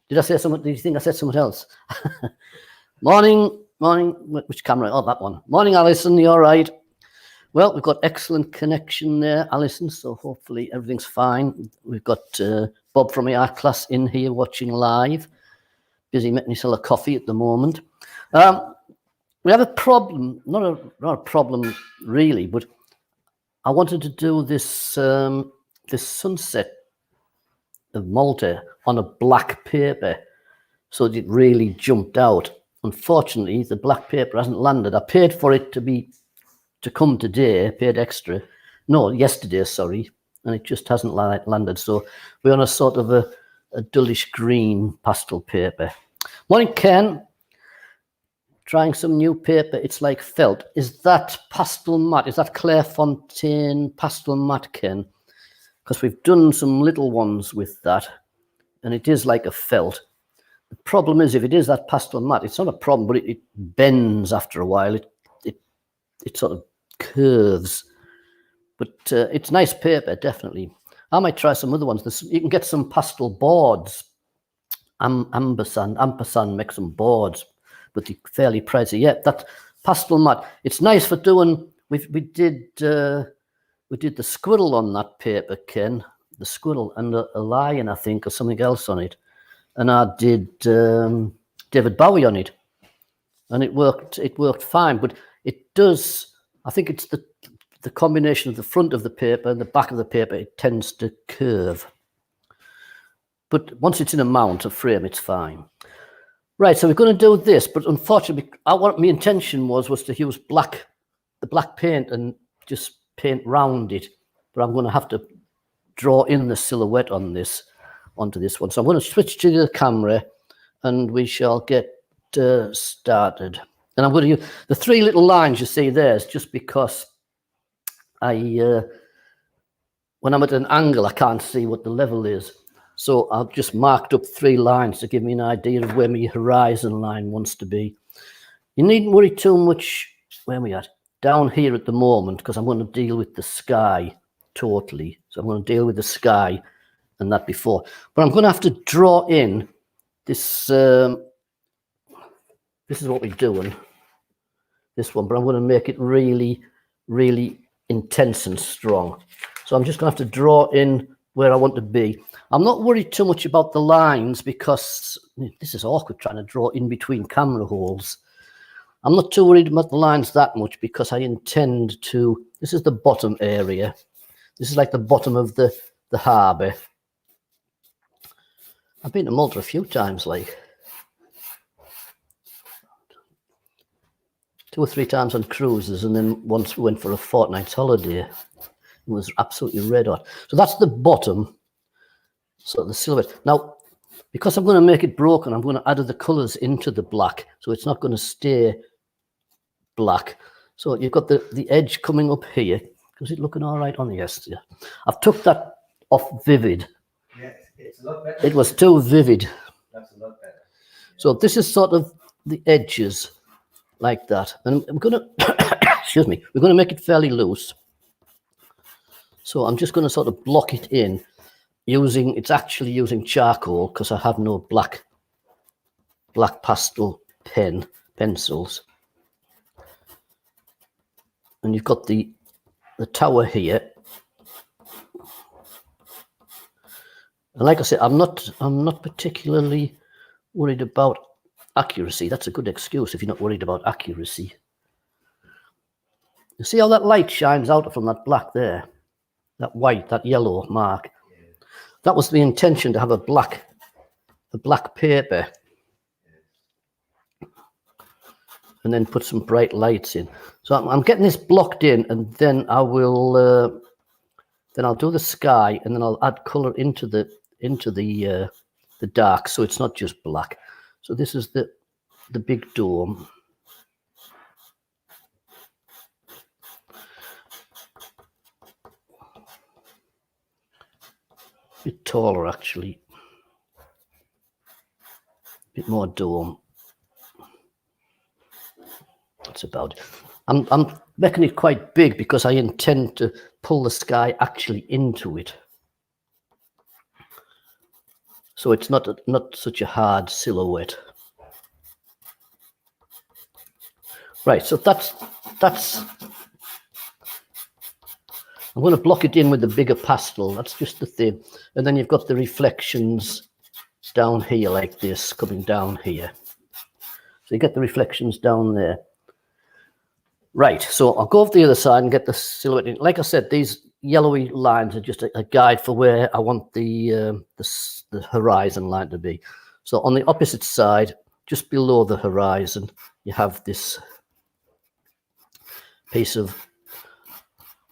Did I say something? Did you think I said something else? Morning. Which camera? Oh, that one. Morning, Alison. You all right? Well, we've got excellent connection there, Alison, so hopefully everything's fine. We've got Bob from the art class in here watching live. Busy making himself a coffee at the moment. We have a problem, not a problem really, but I wanted to do this this sunset of Malta on a black paper so that it really jumped out. Unfortunately, the black paper hasn't landed. I paid for it to come today, paid extra. No, yesterday, sorry, and it just hasn't landed. So we're on a sort of a dullish green pastel paper. Morning, Ken. Trying some new paper. It's like felt. Is that pastel matte? Is that Clairefontaine pastel matte, Ken? Because we've done some little ones with that, and it is like a felt. The problem is, if it is that pastel matte, it's not a problem, but it bends after a while. It sort of curves. But it's nice paper, definitely. I might try some other ones. You can get some pastel boards. Ampersand makes some boards, but they're fairly pricey. Yeah, that pastel matte. It's nice for doing. We did the squirrel on that paper, Ken. The squirrel and a lion, I think, or something else on it. And I did David Bowie on it, and it worked. It worked fine, but it does. I think it's the combination of the front of the paper and the back of the paper. It tends to curve. But once it's in a mount, a frame, it's fine. Right, so we're going to do this, but unfortunately, what my intention was to use the black paint and just paint round it. But I'm going to have to draw in the silhouette onto this one. So I'm going to switch to the camera, and we shall get started. And I'm going to use the three little lines you see there is just because when I'm at an angle, I can't see what the level is. So I've just marked up 3 lines to give me an idea of where my horizon line wants to be. You needn't worry too much. Where are we at? Down here at the moment, because I'm going to deal with the sky totally. So I'm going to deal with the sky and that before. But I'm going to have to draw in this. This is what we're doing. This one, but I'm going to make it really, really intense and strong. So I'm just going to have to draw in where I want to be. I'm not worried too much about the lines because this is awkward trying to draw in between camera holes. I'm not too worried about the lines that much because I intend to, this is the bottom area. This is like the bottom of the harbour. I've been to Malta a few times, like 2 or 3 times on cruises, and then once we went for a fortnight's holiday. It was absolutely red hot. So that's the bottom. So the silhouette. Now, because I'm going to make it broken, I'm going to add the colours into the black. So it's not going to stay black. So you've got the edge coming up here. Is it looking all right on the yes? Yeah. I've took that off vivid. Yes, it's a lot better. It was too vivid. That's a lot better. So this is sort of the edges like that. And I'm going to, excuse me, we're going to make it fairly loose. So I'm just going to sort of block it in it's actually using charcoal because I have no black pastel pencils. And you've got the tower here. And like I said, I'm not particularly worried about accuracy. That's a good excuse if you're not worried about accuracy. You see how that light shines out from that black there? That white, that yellow mark. That was the intention, to have a black paper. And then put some bright lights in. So I'm getting this blocked in, and then I will then I'll do the sky, and then I'll add colour into the dark, so it's not just black. So this is the big dome. A bit taller, actually. A bit more dome. That's about it. I'm making it quite big because I intend to pull the sky actually into it. so it's not such a hard silhouette. Right, so that's I'm going to block it in with the bigger pastel. That's just the thing. And then you've got the reflections down here like this, coming down here. So you get the reflections down there. Right, so I'll go over the other side and get the silhouette in. Like I said, these yellowy lines are just a guide for where I want the horizon line to be. So on the opposite side, just below the horizon, you have this piece of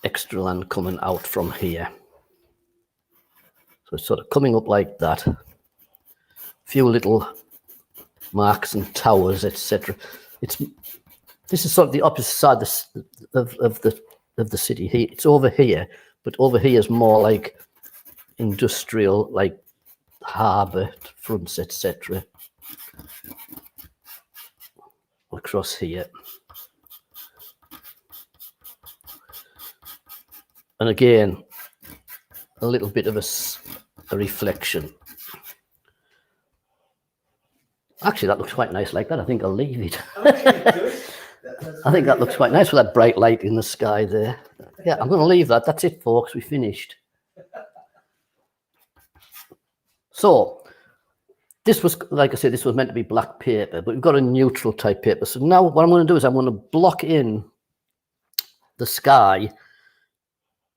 extra land coming out from here. So it's sort of coming up like that. A few little marks and towers, etc. This is sort of the opposite side of the city. It's over here, but over here is more like industrial, like harbour fronts, etc. Across here. And again, a little bit of a reflection. Actually, that looks quite nice like that. I think I'll leave it. I think that looks quite nice with that bright light in the sky there. Yeah, I'm going to leave that. That's it, folks. We finished. So, this was, like I said, this was meant to be black paper, but we've got a neutral type paper. So now what I'm going to do is I'm going to block in the sky,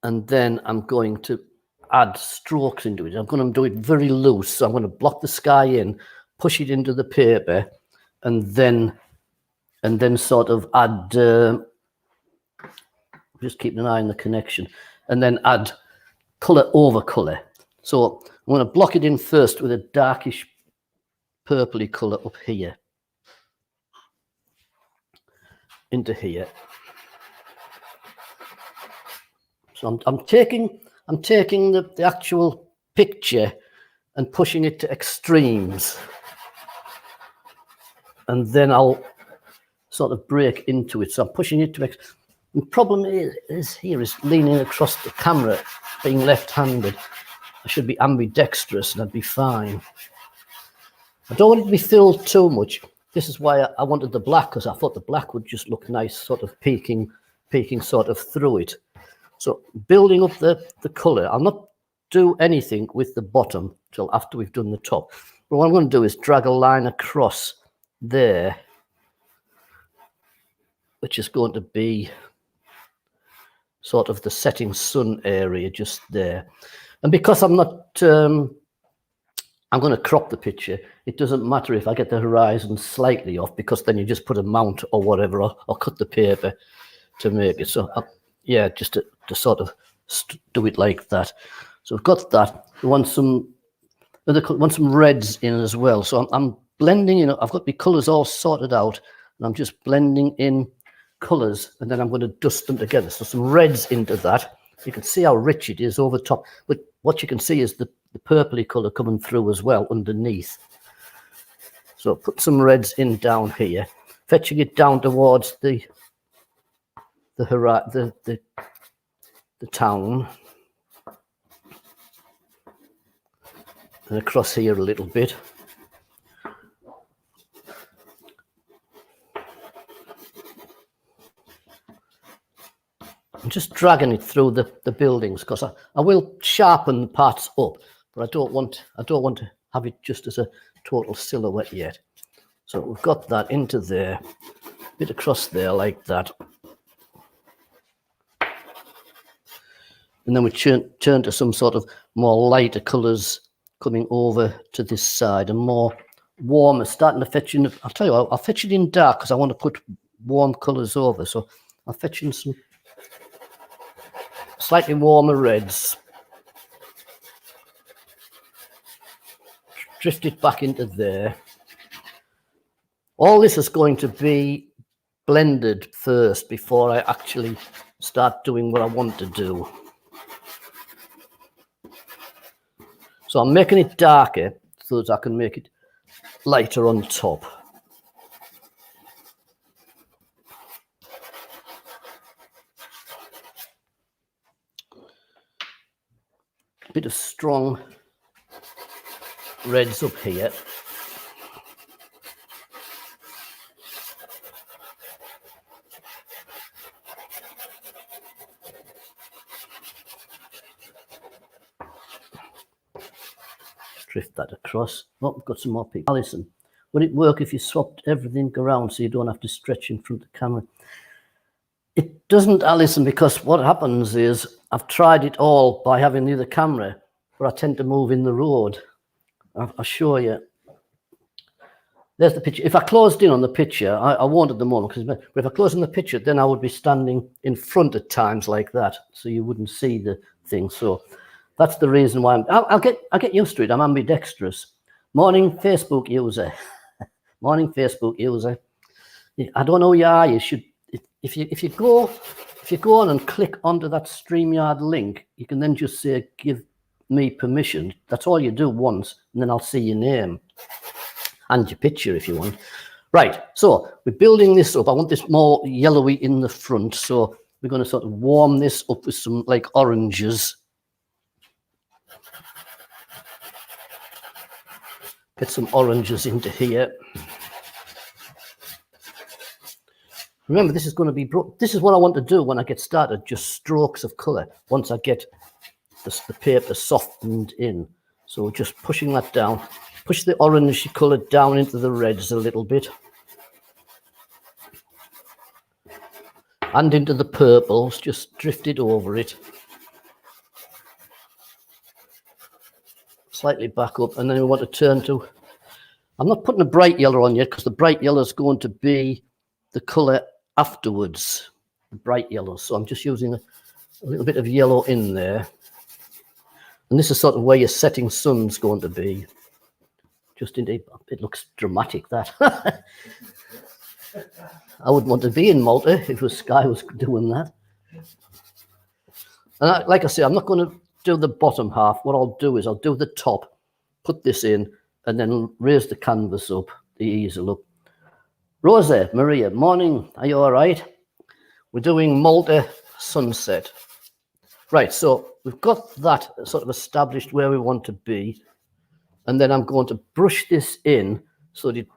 and then I'm going to add strokes into it. I'm going to do it very loose. So I'm going to block the sky in, push it into the paper, and then sort of add, just keeping an eye on the connection, and then add colour over colour. So I'm going to block it in first with a darkish purpley colour up here, into here. So I'm taking the actual picture and pushing it to extremes, and then I'll sort of break into it. So I'm pushing it to the problem is leaning across the camera, being left-handed. I should be ambidextrous and I'd be fine. I don't want it to be filled too much. This is why I wanted the black, because I thought the black would just look nice, sort of peeking sort of through it. So building up the colour, I'll not do anything with the bottom till after we've done the top. But what I'm going to do is drag a line across there, which is going to be sort of the setting sun area just there. And because I'm not, I'm going to crop the picture, it doesn't matter if I get the horizon slightly off, because then you just put a mount or whatever, or cut the paper to make it. So yeah, just to sort of do it like that. So I've got that. We want some reds in as well. So I'm blending in. I've got my colours all sorted out, and I'm just blending in colours, and then I'm going to dust them together. So some reds into that. You can see how rich it is over top, but what you can see is the purpley colour coming through as well underneath. So put some reds in down here, fetching it down towards the town, and across here a little bit. I'm just dragging it through the buildings, because I will sharpen the parts up, but I don't want to have it just as a total silhouette yet. So we've got that into there, a bit across there like that. And then we turn to some sort of more lighter colours coming over to this side, and more warmer, starting to fetch in. I'll tell you, I'll fetch it in dark because I want to put warm colours over. So I'll fetch in some slightly warmer reds. Drift it back into there. All this is going to be blended first before I actually start doing what I want to do. So I'm making it darker so that I can make it lighter on top. A bit of strong reds up here. Drift that across. Oh, we've got some more people. Alison, would it work if you swapped everything around so you don't have to stretch in front of the camera? It doesn't, Alison, because what happens is I've tried it all by having the other camera, but I tend to move in the road. I'll show you. There's the picture. If I closed in on the picture, I won't at the moment, but if I closed in the picture, then I would be standing in front at times like that, so you wouldn't see the thing. So that's the reason why I'll get used to it. I'm ambidextrous. Morning, Facebook user. Morning, Facebook user. I don't know who you are. You should, if you go on and click onto that StreamYard link, you can then just say give me permission. That's all you do once, and then I'll see your name and your picture if you want. Right, so we're building this up. I want this more yellowy in the front, so we're going to sort of warm this up with some like oranges. Get some oranges into here. Remember, this is going to be, this is what I want to do when I get started, just strokes of colour, once I get the paper softened in. So just pushing that down. Push the orange colour down into the reds a little bit. And into the purples, just drift it over it. Slightly back up, and then we want to turn to, I'm not putting a bright yellow on yet, because the bright yellow is going to be the colour afterwards, the bright yellow. So I'm just using a little bit of yellow in there. And this is sort of where your setting sun's going to be. Just indeed, it looks dramatic, that. I wouldn't want to be in Malta if the sky was doing that. And like I say, I'm not going to do the bottom half. What I'll do is I'll do the top, put this in, and then raise the canvas up, the easel up. Rosa, Maria, morning. Are you all right? We're doing Malta Sunset. Right, so we've got that sort of established where we want to be. And then I'm going to brush this in so that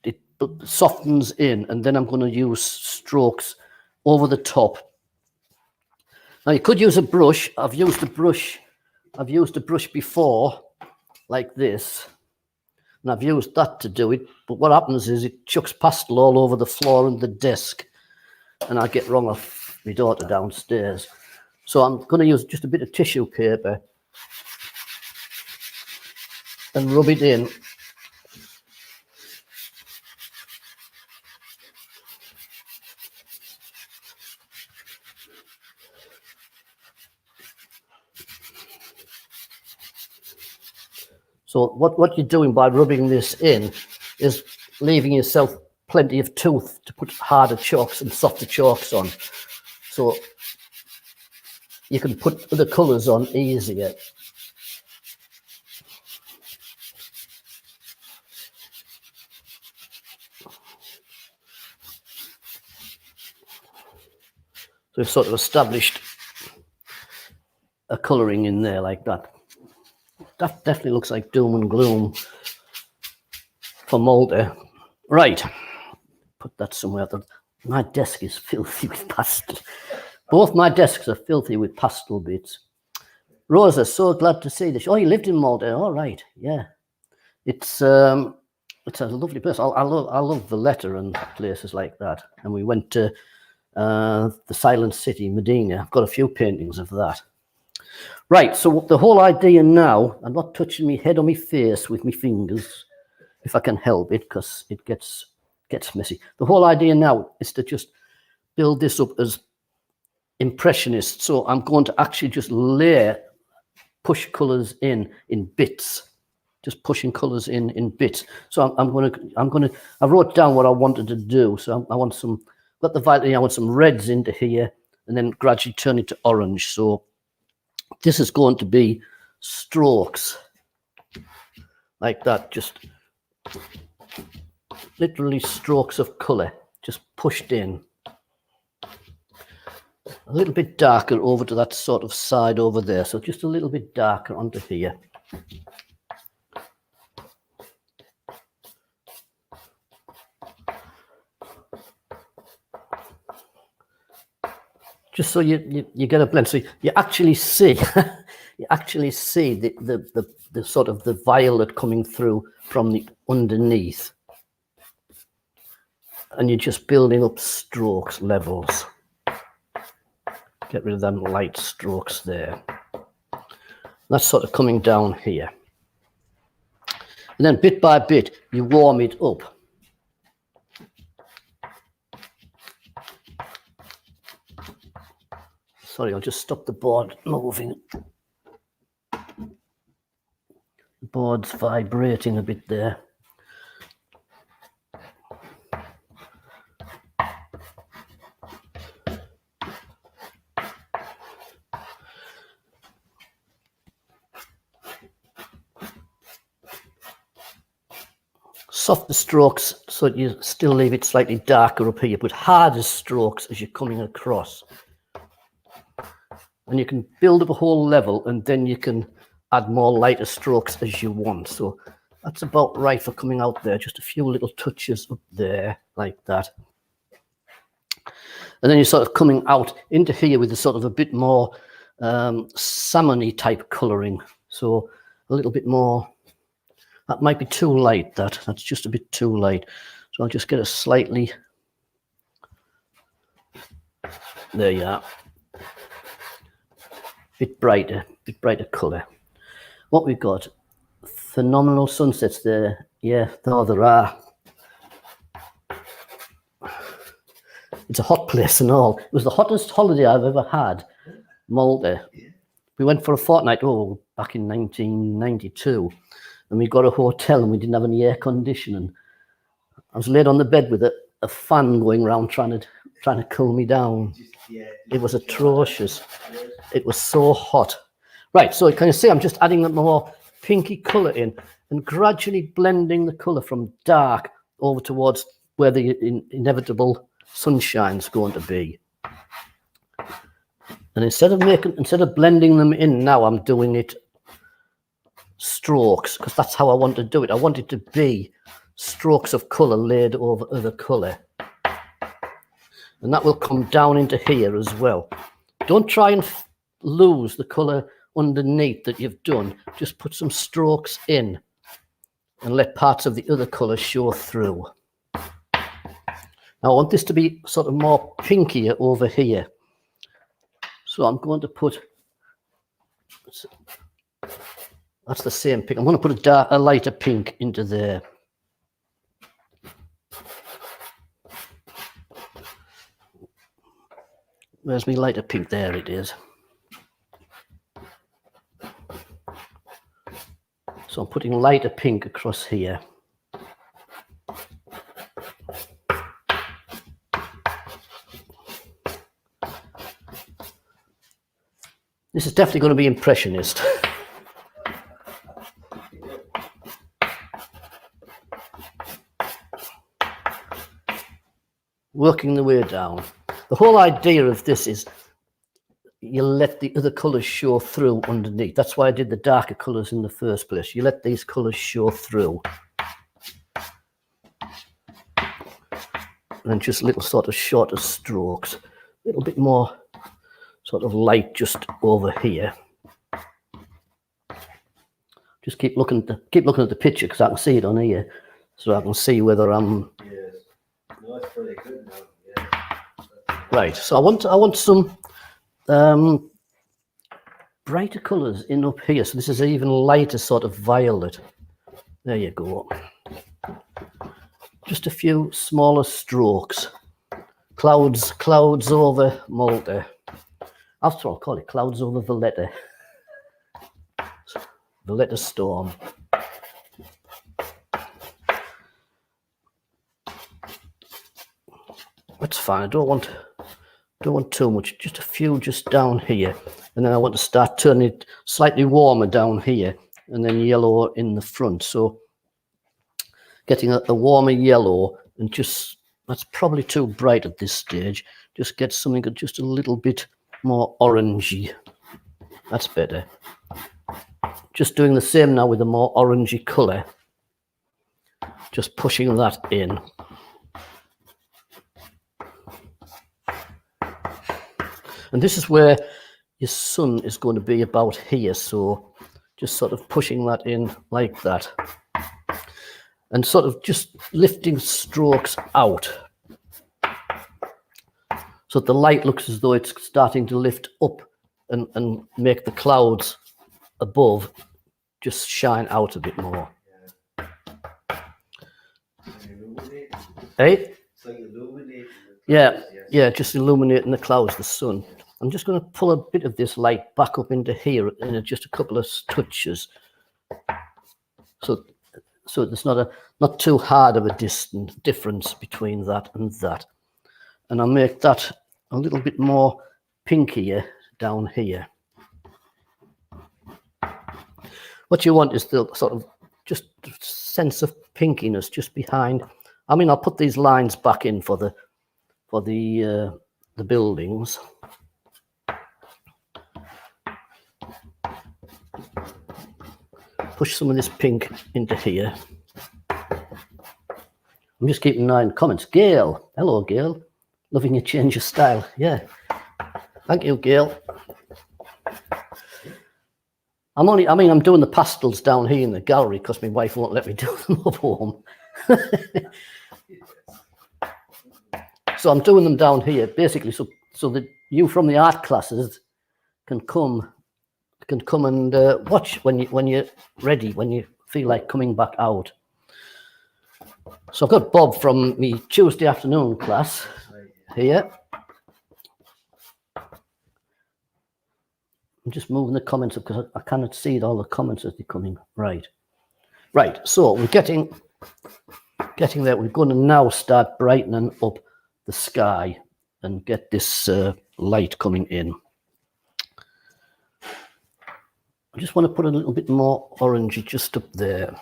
it softens in. And then I'm going to use strokes over the top. Now you could use a brush. I've used a brush before, like this. And I've used that to do it. But what happens is it chucks pastel all over the floor and the desk. And I get wrong off my daughter downstairs. So I'm going to use just a bit of tissue paper and rub it in. So what you're doing by rubbing this in is leaving yourself plenty of tooth to put harder chalks and softer chalks on. So you can put the colours on easier. So we've sort of established a colouring in there like that. That definitely looks like doom and gloom for Malta. Right, put that somewhere. My desk is filthy with pastel. Both my desks are filthy with pastel bits. Rosa, so glad to see this. Oh, you lived in Malta. All right, yeah. It's a lovely place. I love Valletta and places like that. And we went to the Silent City, Medina. I've got a few paintings of that. Right, so the whole idea now, I'm not touching my head or my face with my fingers, if I can help it, because it gets messy. The whole idea now is to just build this up as impressionist. So I'm going to actually just push colours in bits, just pushing colours in bits. So I wrote down what I wanted to do. So I want some reds into here, and then gradually turn it to orange. So this is going to be strokes like that, just literally strokes of colour, just pushed in. A little bit darker over to that sort of side over there. So just a little bit darker onto here. just so you get a blend. So you actually see you actually see the sort of the violet coming through from the underneath, and you're just building up strokes, levels. Get rid of them light strokes there. That's sort of coming down here. And then bit by bit, you warm it up. Sorry, I'll just stop the board moving. The board's vibrating a bit there. Softer strokes, so you still leave it slightly darker up here, but harder strokes as you're coming across. And you can build up a whole level, and then you can add more lighter strokes as you want. So that's about right for coming out there. Just a few little touches up there, like that. And then you're sort of coming out into here with a sort of a bit more salmon-y type colouring. So a little bit more. That might be too light, that's just a bit too light. So I'll just get a slightly, there you are, bit brighter colour. What we've got, phenomenal sunsets there. Yeah, there are. It's a hot place and all. It was the hottest holiday I've ever had, Malta. We went for a fortnight, back in 1992. And we got a hotel and we didn't have any air conditioning. I was laid on the bed with a fan going around trying to cool me down. It was atrocious. It was so hot. Right, so can you see I'm just adding a more pinky colour in and gradually blending the colour from dark over towards where the inevitable sunshine's going to be. And instead of blending them in now, I'm doing it strokes, because that's how I want to do it. I want it to be strokes of colour laid over other colour. And that will come down into here as well. Don't try and lose the colour underneath that you've done. Just put some strokes in and let parts of the other colour show through. Now I want this to be sort of more pinkier over here. So I'm going to put, that's the same pink. I'm going to put a lighter pink into there. Where's my lighter pink? There it is. So I'm putting lighter pink across here. This is definitely going to be impressionist. Working the way down. The whole idea of this is you let the other colours show through underneath. That's why I did the darker colours in the first place. You let these colours show through. And just little sort of shorter strokes. A little bit more sort of light just over here. Just keep looking at the picture because I can see it on here. So I can see whether I'm... Yes. No, it's pretty good now. Yeah. Right, so I want some brighter colours in up here. So this is an even lighter sort of violet. There you go. Just a few smaller strokes. Clouds over Malta. After all, I'll call it clouds over Valletta. Valletta storm. That's fine. I don't want too much. Just a few just down here. And then I want to start turning it slightly warmer down here. And then yellow in the front. So getting a warmer yellow and just, that's probably too bright at this stage. Just get something just a little bit more orangey. That's better. Just doing the same now with a more orangey colour. Just pushing that in. And this is where your sun is going to be about here. So just sort of pushing that in like that. And sort of just lifting strokes out. So the light looks as though it's starting to lift up and make the clouds above just shine out a bit more. Hey? It's like illuminating. Yeah, yeah, just illuminating the clouds, the sun. I'm just going to pull a bit of this light back up into here in just a couple of touches. So there's not too hard of a difference between that and that. And I'll make that a little bit more pinkier down here. What you want is the sort of just sense of pinkiness just behind. I mean, I'll put these lines back in for the buildings. Push some of this pink into here. I'm just keeping an eye on comments. Gail, hello Gail, loving your change of style. Yeah, thank you, Gail. I'm doing the pastels down here in the gallery because my wife won't let me do them up home. So I'm doing them down here basically so that you from the art classes can come and watch when you're ready, when you feel like coming back out. So I've got Bob from me Tuesday afternoon class here. I'm just moving the comments up because I cannot see all the comments as they're coming. Right. So we're getting there. We're going to now start brightening up the sky and get this light coming in. I just want to put a little bit more orangey just up there.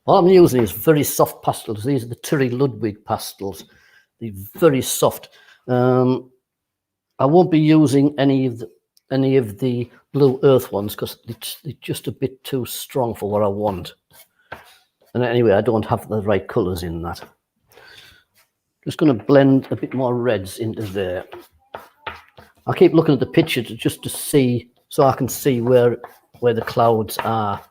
All I'm using is very soft pastels. These are the Terry Ludwig pastels. They're very soft. I won't be using any of the Blue Earth ones because they're just a bit too strong for what I want. And anyway, I don't have the right colours in that. Just going to blend a bit more reds into there. I keep looking at the picture just to see, so I can see where the clouds are.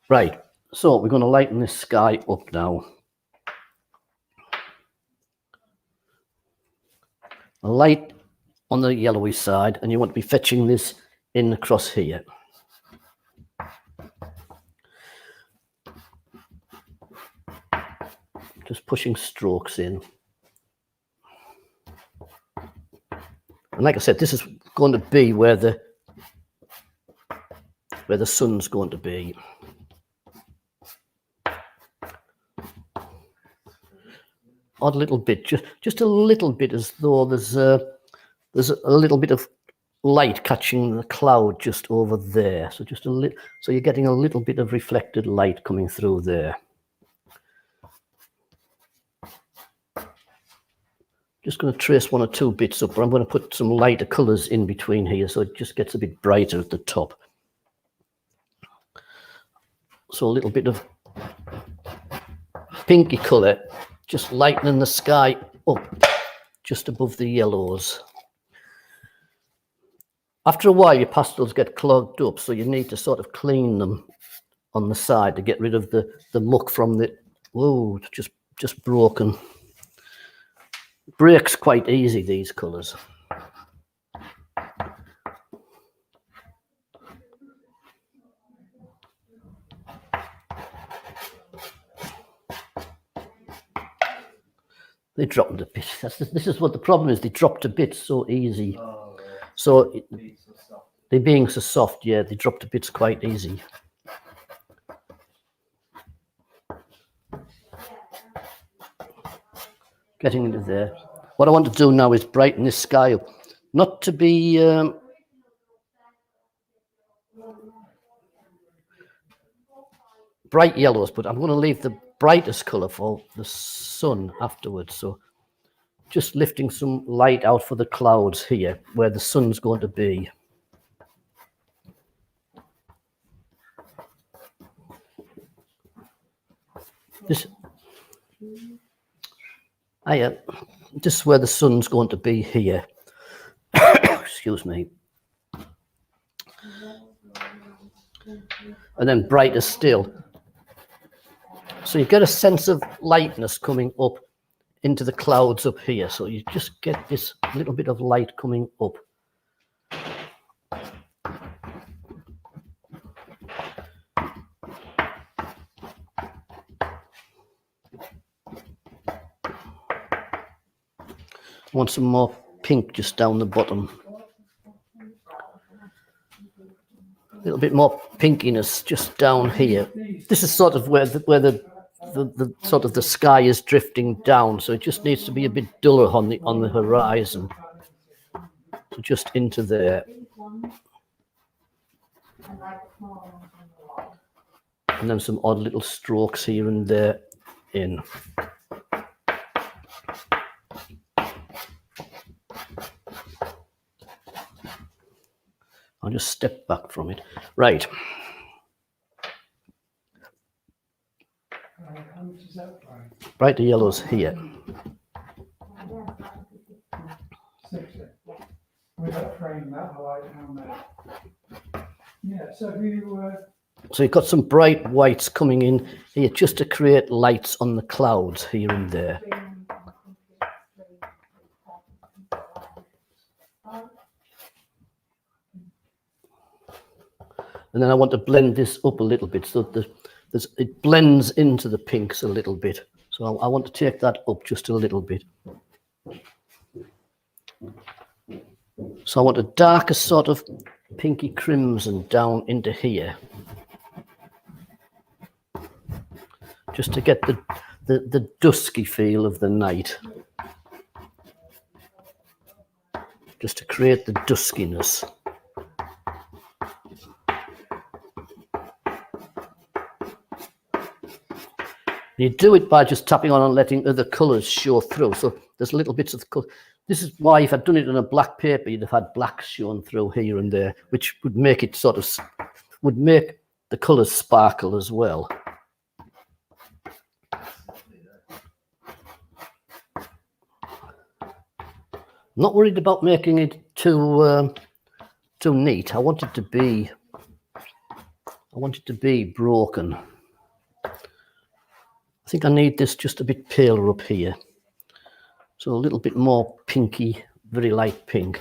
Right, so we're going to lighten this sky up now. A light on the yellowy side, and you want to be fetching this in across here. Just pushing strokes in. And like I said, this is going to be where the sun's going to be. Odd little bit, just a little bit, as though there's a little bit of light catching the cloud just over there. So just a little, so you're getting a little bit of reflected light coming through there. Just going to trace one or two bits up, but I'm going to put some lighter colours in between here so it just gets a bit brighter at the top. So a little bit of pinky colour, just lightening the sky up just above the yellows. After a while, your pastels get clogged up, so you need to sort of clean them on the side to get rid of the muck from the, whoa, just broken. Breaks quite easy, these colours. They dropped a bit. This is what the problem is. They dropped a bit so easy. Oh, right. So So they're being so soft, yeah, they dropped a bit quite easy. Getting into there. What I want to do now is brighten this sky up. Not to be bright yellows, but I'm going to leave the brightest colour for the sun afterwards. So just lifting some light out for the clouds here, where the sun's going to be. This, this is where the sun's going to be here. Excuse me. And then brighter still. So you get a sense of lightness coming up into the clouds up here. So you just get this little bit of light coming up. I want some more pink just down the bottom. A little bit more pinkiness just down here. This is sort of where the sort of the sky is drifting down, so it just needs to be a bit duller on the horizon. So just into there. And then some odd little strokes here and there in. I'll just step back from it. Right. Brighter yellows here. 60. With that frame, that light down there. Yeah, so you So you've got some bright whites coming in here just to create lights on the clouds here and there. And then I want to blend this up a little bit so that it blends into the pinks a little bit. So I want to take that up just a little bit. So I want a darker sort of pinky crimson down into here. Just to get the dusky feel of the night. Just to create the duskiness. You do it by just tapping on and letting other colours show through. So there's little bits of the colour. This is why if I'd done it on a black paper, you'd have had blacks shown through here and there, which would make it sort of, would make the colours sparkle as well. Not worried about making it too neat. I want it to be broken. I think I need this just a bit paler up here. So a little bit more pinky, very light pink.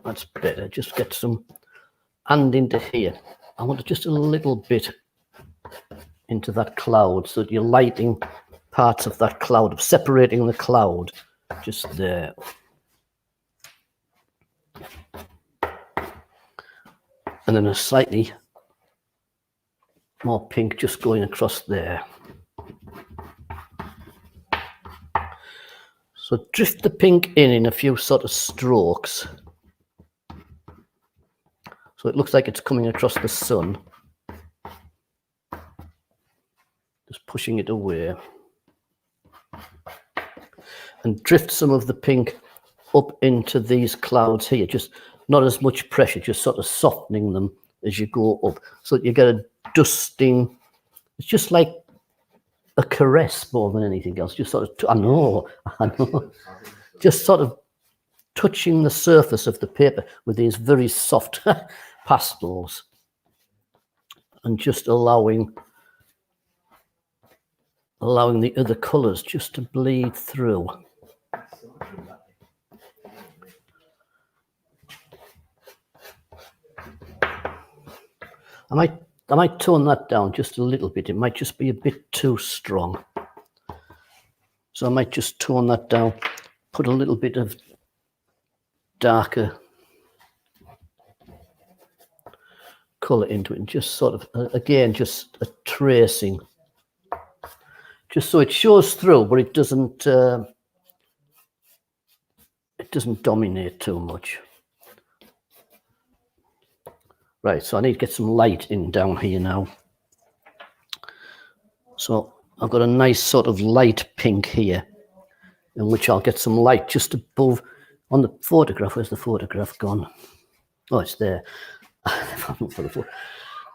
That's better. Just get some, and into here. I want it just a little bit into that cloud so that you're lighting parts of that cloud, separating the cloud just there. And then a slightly more pink just going across there. So drift the pink in a few sort of strokes. So it looks like it's coming across the sun. Just pushing it away. And drift some of the pink up into these clouds here. Just not as much pressure, just sort of softening them as you go up. So that you get a dusting. It's just like a caress more than anything else. Just sort of, I know. Just sort of touching the surface of the paper with these very soft pastels and just allowing the other colours just to bleed through. I might tone that down just a little bit. It might just be a bit too strong. So I might just tone that down, put a little bit of darker colour into it and just sort of, again, just a tracing. Just so it shows through, but it doesn't dominate too much. Right, so I need to get some light in down here now. So I've got a nice sort of light pink here, in which I'll get some light just above on the photograph. Where's the photograph gone? Oh, it's there.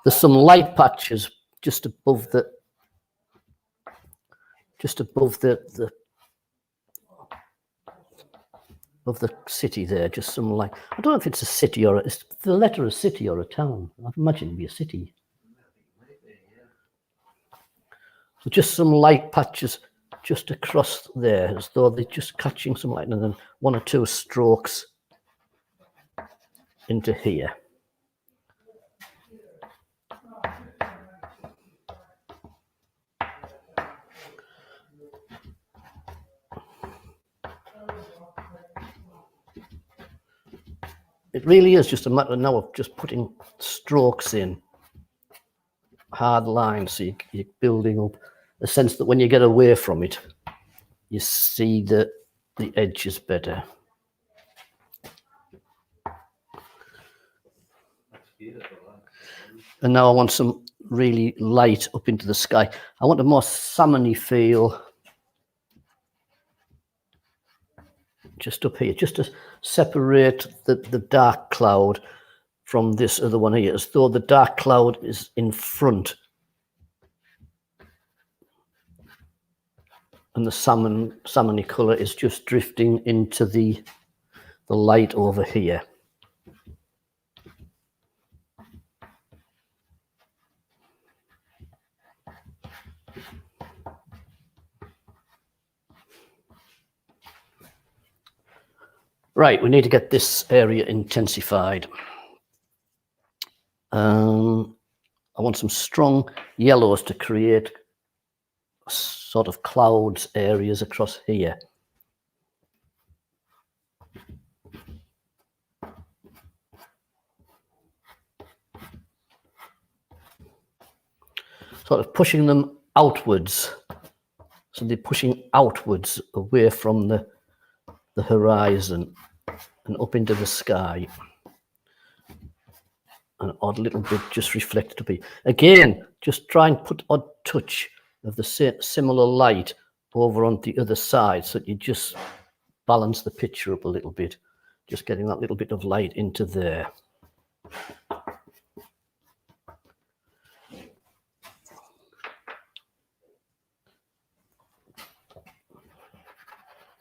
There's some light patches just above just above the city there, just some light. I don't know if it's a city or it's the letter of city or a town. I imagine it'd be a city. So just some light patches just across there, as though they're just catching some light, and then one or two strokes into here. It really is just a matter now of just putting strokes in, hard lines, so you're building up a sense that when you get away from it, you see the edges better. And now I want some really light up into the sky. I want a more salmony feel just up here, just to separate the dark cloud from this other one here, as though the dark cloud is in front and the salmony colour is just drifting into the light over here. Right, we need to get this area intensified. I want some strong yellows to create sort of clouds areas across here. Sort of pushing them outwards. So they're pushing outwards away from the horizon and up into the sky. An odd little bit just reflected to be. Again, just try and put odd touch of the similar light over on the other side so that you just balance the picture up a little bit. Just getting that little bit of light into there.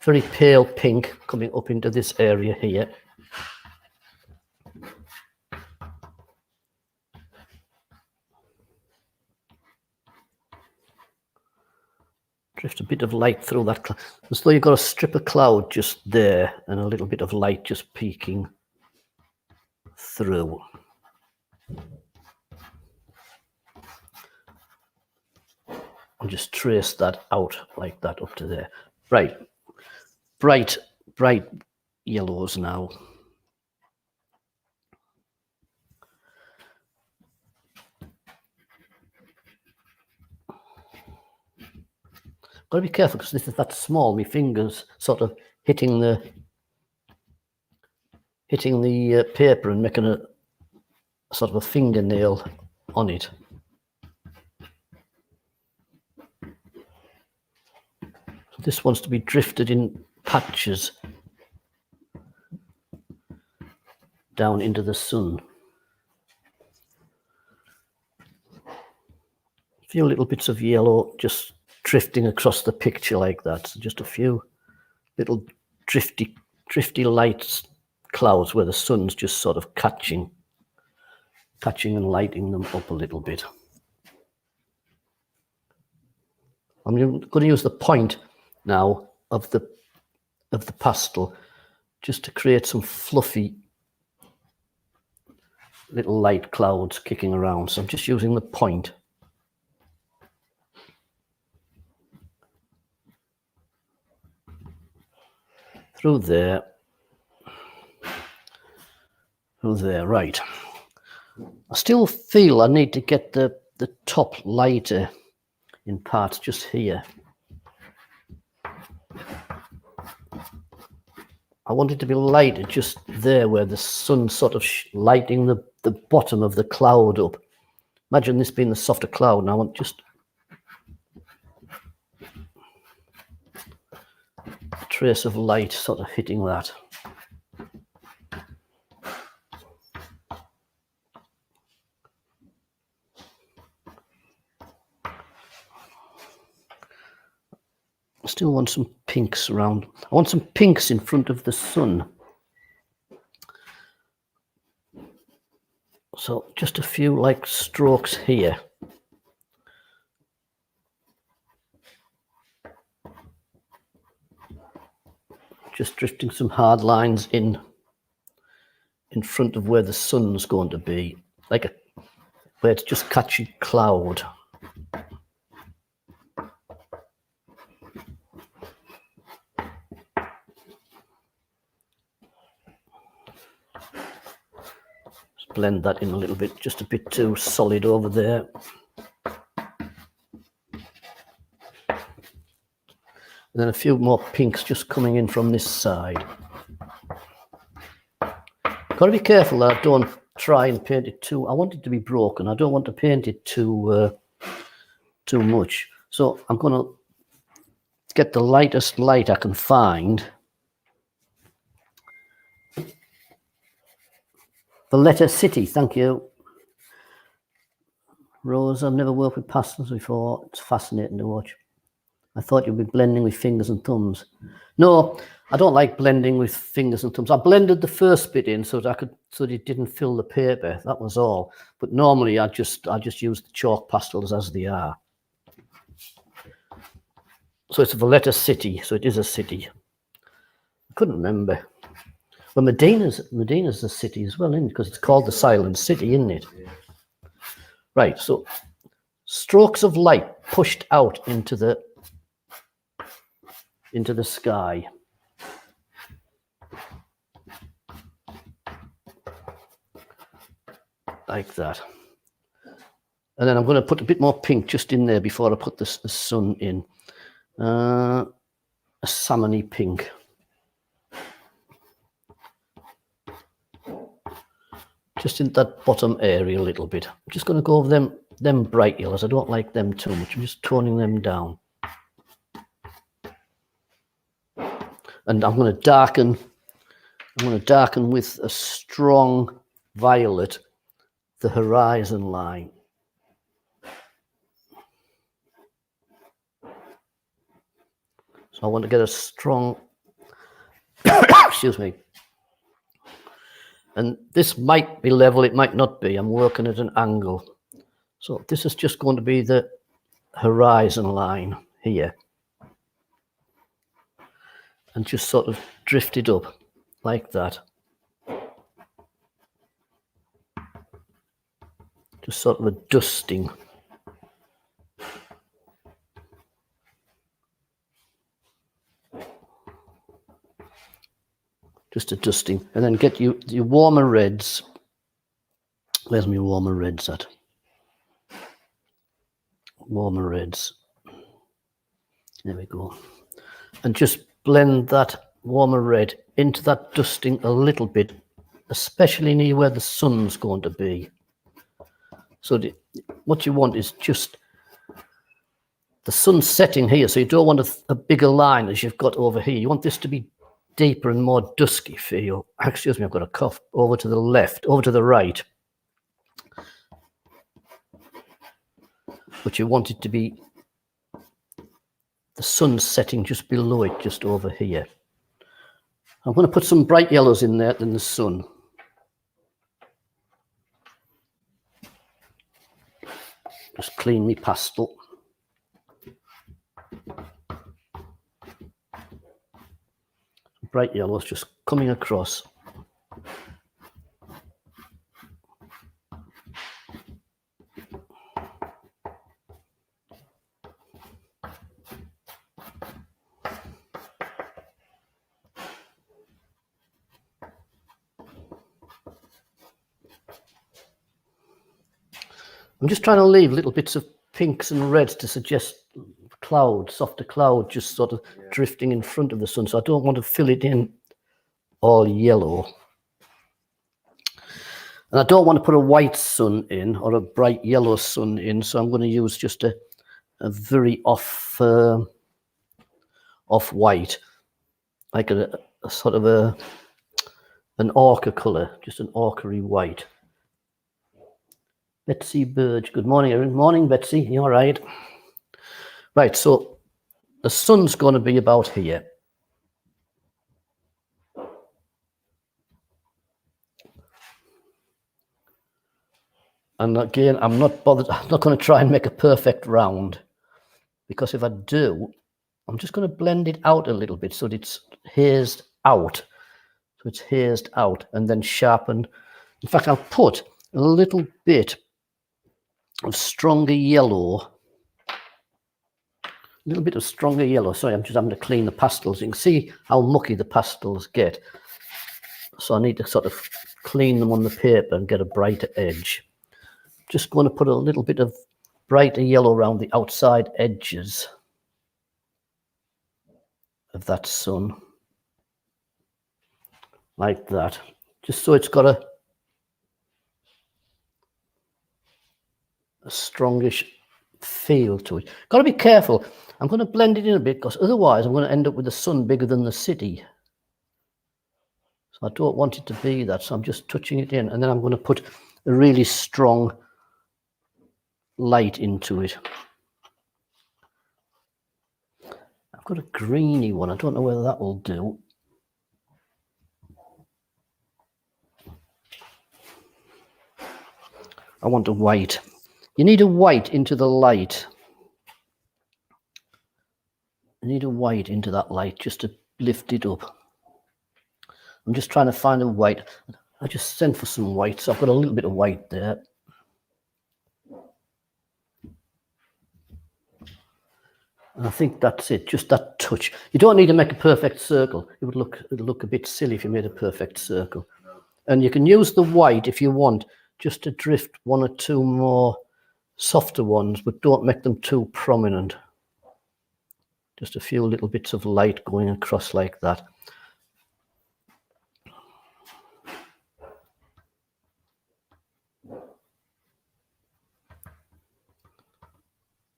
Very pale pink coming up into this area here. Drift a bit of light through that, as though you've got a strip of cloud just there and a little bit of light just peeking through. And just trace that out like that up to there. Right, bright yellows now. Got to be careful because this is that small. My fingers sort of hitting the paper and making a sort of a fingernail on it. So this wants to be drifted in patches down into the sun. A few little bits of yellow just drifting across the picture like that. So just a few little drifty light clouds where the sun's just sort of catching and lighting them up a little bit. I'm going to use the point now of the pastel just to create some fluffy little light clouds kicking around. So I'm just using the point. Through there, right. I still feel I need to get the top lighter in parts just here. I want it to be lighter just there where the sun's sort of lighting the bottom of the cloud up. Imagine this being the softer cloud, and I want just a trace of light sort of hitting that. still want some pinks around. I want some pinks in front of the sun. So just a few like strokes here. Just drifting some hard lines in front of where the sun's going to be, like where it's just catching cloud. Just blend that in a little bit, just a bit too solid over there. And then a few more pinks just coming in from this side. Got to be careful that I don't try and paint it too. I want it to be broken. I don't want to paint it too much. So I'm going to get the lightest light I can find. Valletta City, thank you. Rose, I've never worked with pastels before. It's fascinating to watch. I thought you'd be blending with fingers and thumbs. No, I don't like blending with fingers and thumbs. I blended the first bit in so that it didn't fill the paper. That was all. But normally I just use the chalk pastels as they are. So it's Valletta City. So it is a city. I couldn't remember. Well, Medina's a city as well, isn't it? Because it's called the Silent City, isn't it? Right. So strokes of light pushed out into the sky. Like that. And then I'm going to put a bit more pink just in there before I put the sun in. A salmony pink. Just in that bottom area a little bit. I'm just going to go over them bright yellows. I don't like them too much. I'm just toning them down. And I'm going to darken with a strong violet the horizon line. So I want to get a strong, excuse me. And this might be level, it might not be. I'm working at an angle. So this is just going to be the horizon line here. And just sort of drift it up like that. Just sort of a dusting. Just a dusting. And then get your warmer reds. Where's my warmer reds at? Warmer reds. There we go. And just blend that warmer red into that dusting a little bit, especially near where the sun's going to be. So what you want is just the sun setting here, so you don't want a bigger line as you've got over here. You want this to be deeper and more dusky feel. Excuse me, I've got a cough. Over to the left, over to the right. But you want it to be the sun setting just below it, just over here. I'm going to put some bright yellows in there than the sun. Just clean me pastel. Bright yellows just coming across. I'm just trying to leave little bits of pinks and reds to suggest cloud, softer cloud, just sort of drifting in front of the sun. So I don't want to fill it in all yellow. And I don't want to put a white sun in or a bright yellow sun in. So I'm going to use just a very off-white, like a sort of an ochre colour, just an ochre white. Betsy Burge, good morning, everyone. Morning, Betsy. You all right? Right, so the sun's going to be about here. And again, I'm not bothered. I'm not going to try and make a perfect round, because if I do, I'm just going to blend it out a little bit so that it's hazed out. So it's hazed out and then sharpened. In fact, I'll put a little bit of stronger yellow. A little bit of stronger yellow. Sorry, I'm just having to clean the pastels. You can see how mucky the pastels get. So I need to sort of clean them on the paper and get a brighter edge. Just going to put a little bit of brighter yellow around the outside edges of that sun, like that, just so it's got a strongish feel to it. Got to be careful. I'm going to blend it in a bit, because otherwise I'm going to end up with the sun bigger than the city. So I don't want it to be that, so I'm just touching it in, and then I'm going to put a really strong light into it. I've got a greeny one. I don't know whether that will do. I want a white. You need a white into the light. You need a white into that light just to lift it up. I'm just trying to find a white. I just sent for some white, so I've got a little bit of white there. And I think that's it, just that touch. You don't need to make a perfect circle. It'd look a bit silly if you made a perfect circle. And you can use the white if you want, just to drift one or two more softer ones, but don't make them too prominent. Just a few little bits of light going across like that.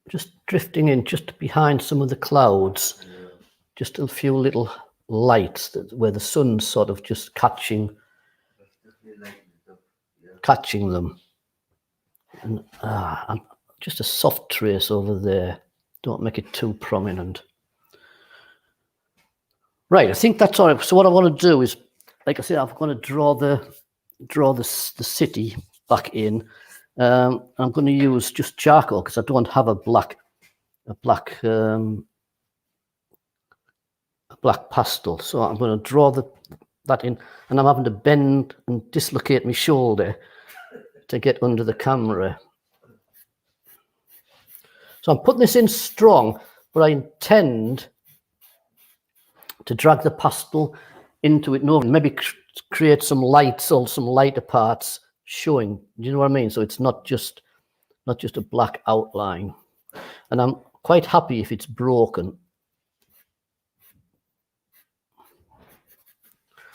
Just drifting in just behind some of the clouds, just a few little lights where the sun's sort of just catching them. And just a soft trace over there. Don't make it too prominent. Right, I think that's all right. So what I want to do is, like I said, I'm going to draw the city back in. I'm going to use just charcoal because I don't have a black pastel. So I'm going to draw that in, and I'm having to bend and dislocate my shoulder to get under the camera. So I'm putting this in strong, but I intend to drag the pastel into it, maybe create some lights or some lighter parts showing. Do you know what I mean? So it's not just a black outline. And I'm quite happy if it's broken.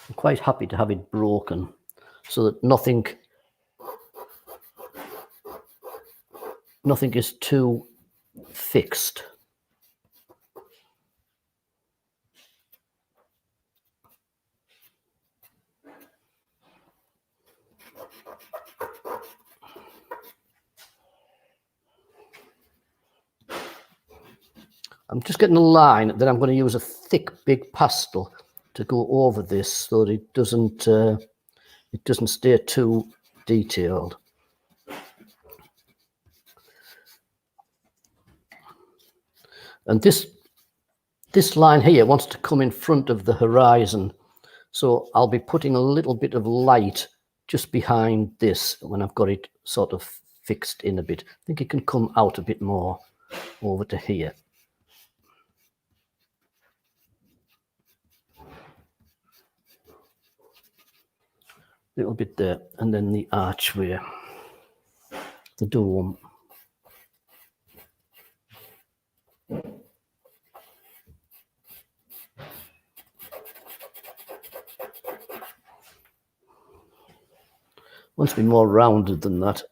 I'm quite happy to have it broken so that nothing is too fixed. I'm just getting a line, then I'm going to use a thick, big pastel to go over this so that it doesn't stay too detailed. And this line here wants to come in front of the horizon, so I'll be putting a little bit of light just behind this when I've got it sort of fixed in a bit. I think it can come out a bit more over to here. Little bit there, and then the archway, the dome. Wants to be more rounded than that.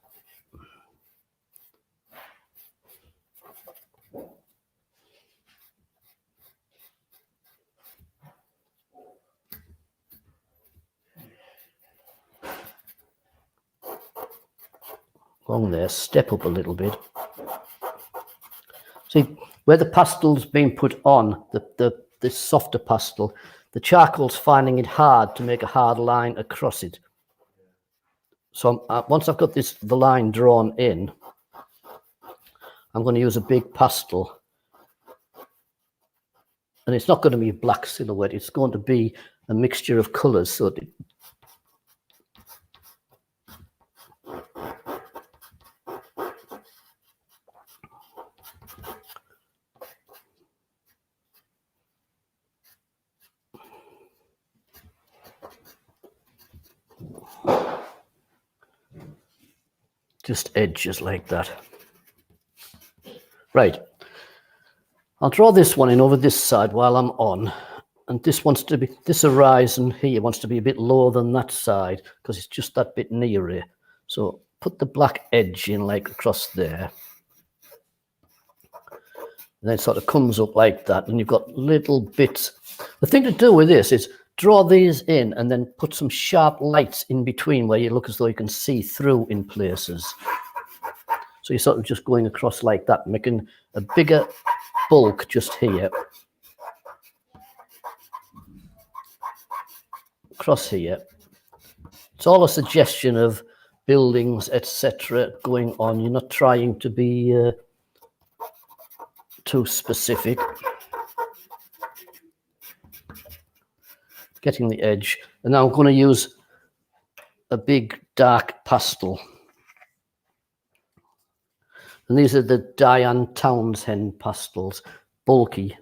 Along there, step up a little bit. See, where the pastel's been put on, this softer pastel, the charcoal's finding it hard to make a hard line across it. So once I've got the line drawn in, I'm going to use a big pastel. And it's not going to be a black silhouette. It's going to be a mixture of colours. So just edges like that. Right. I'll draw this one in over this side while I'm on. And this horizon here wants to be a bit lower than that side because it's just that bit nearer. So put the black edge in like across there. And then it sort of comes up like that. And you've got little bits. The thing to do with this is draw these in and then put some sharp lights in between where you look as though you can see through in places. So you're sort of just going across like that, making a bigger bulk just here. Across here. It's all a suggestion of buildings, etc. going on. You're not trying to be too specific. Getting the edge. And now I'm going to use a big dark pastel. And these are the Diane Townsend pastels, bulky.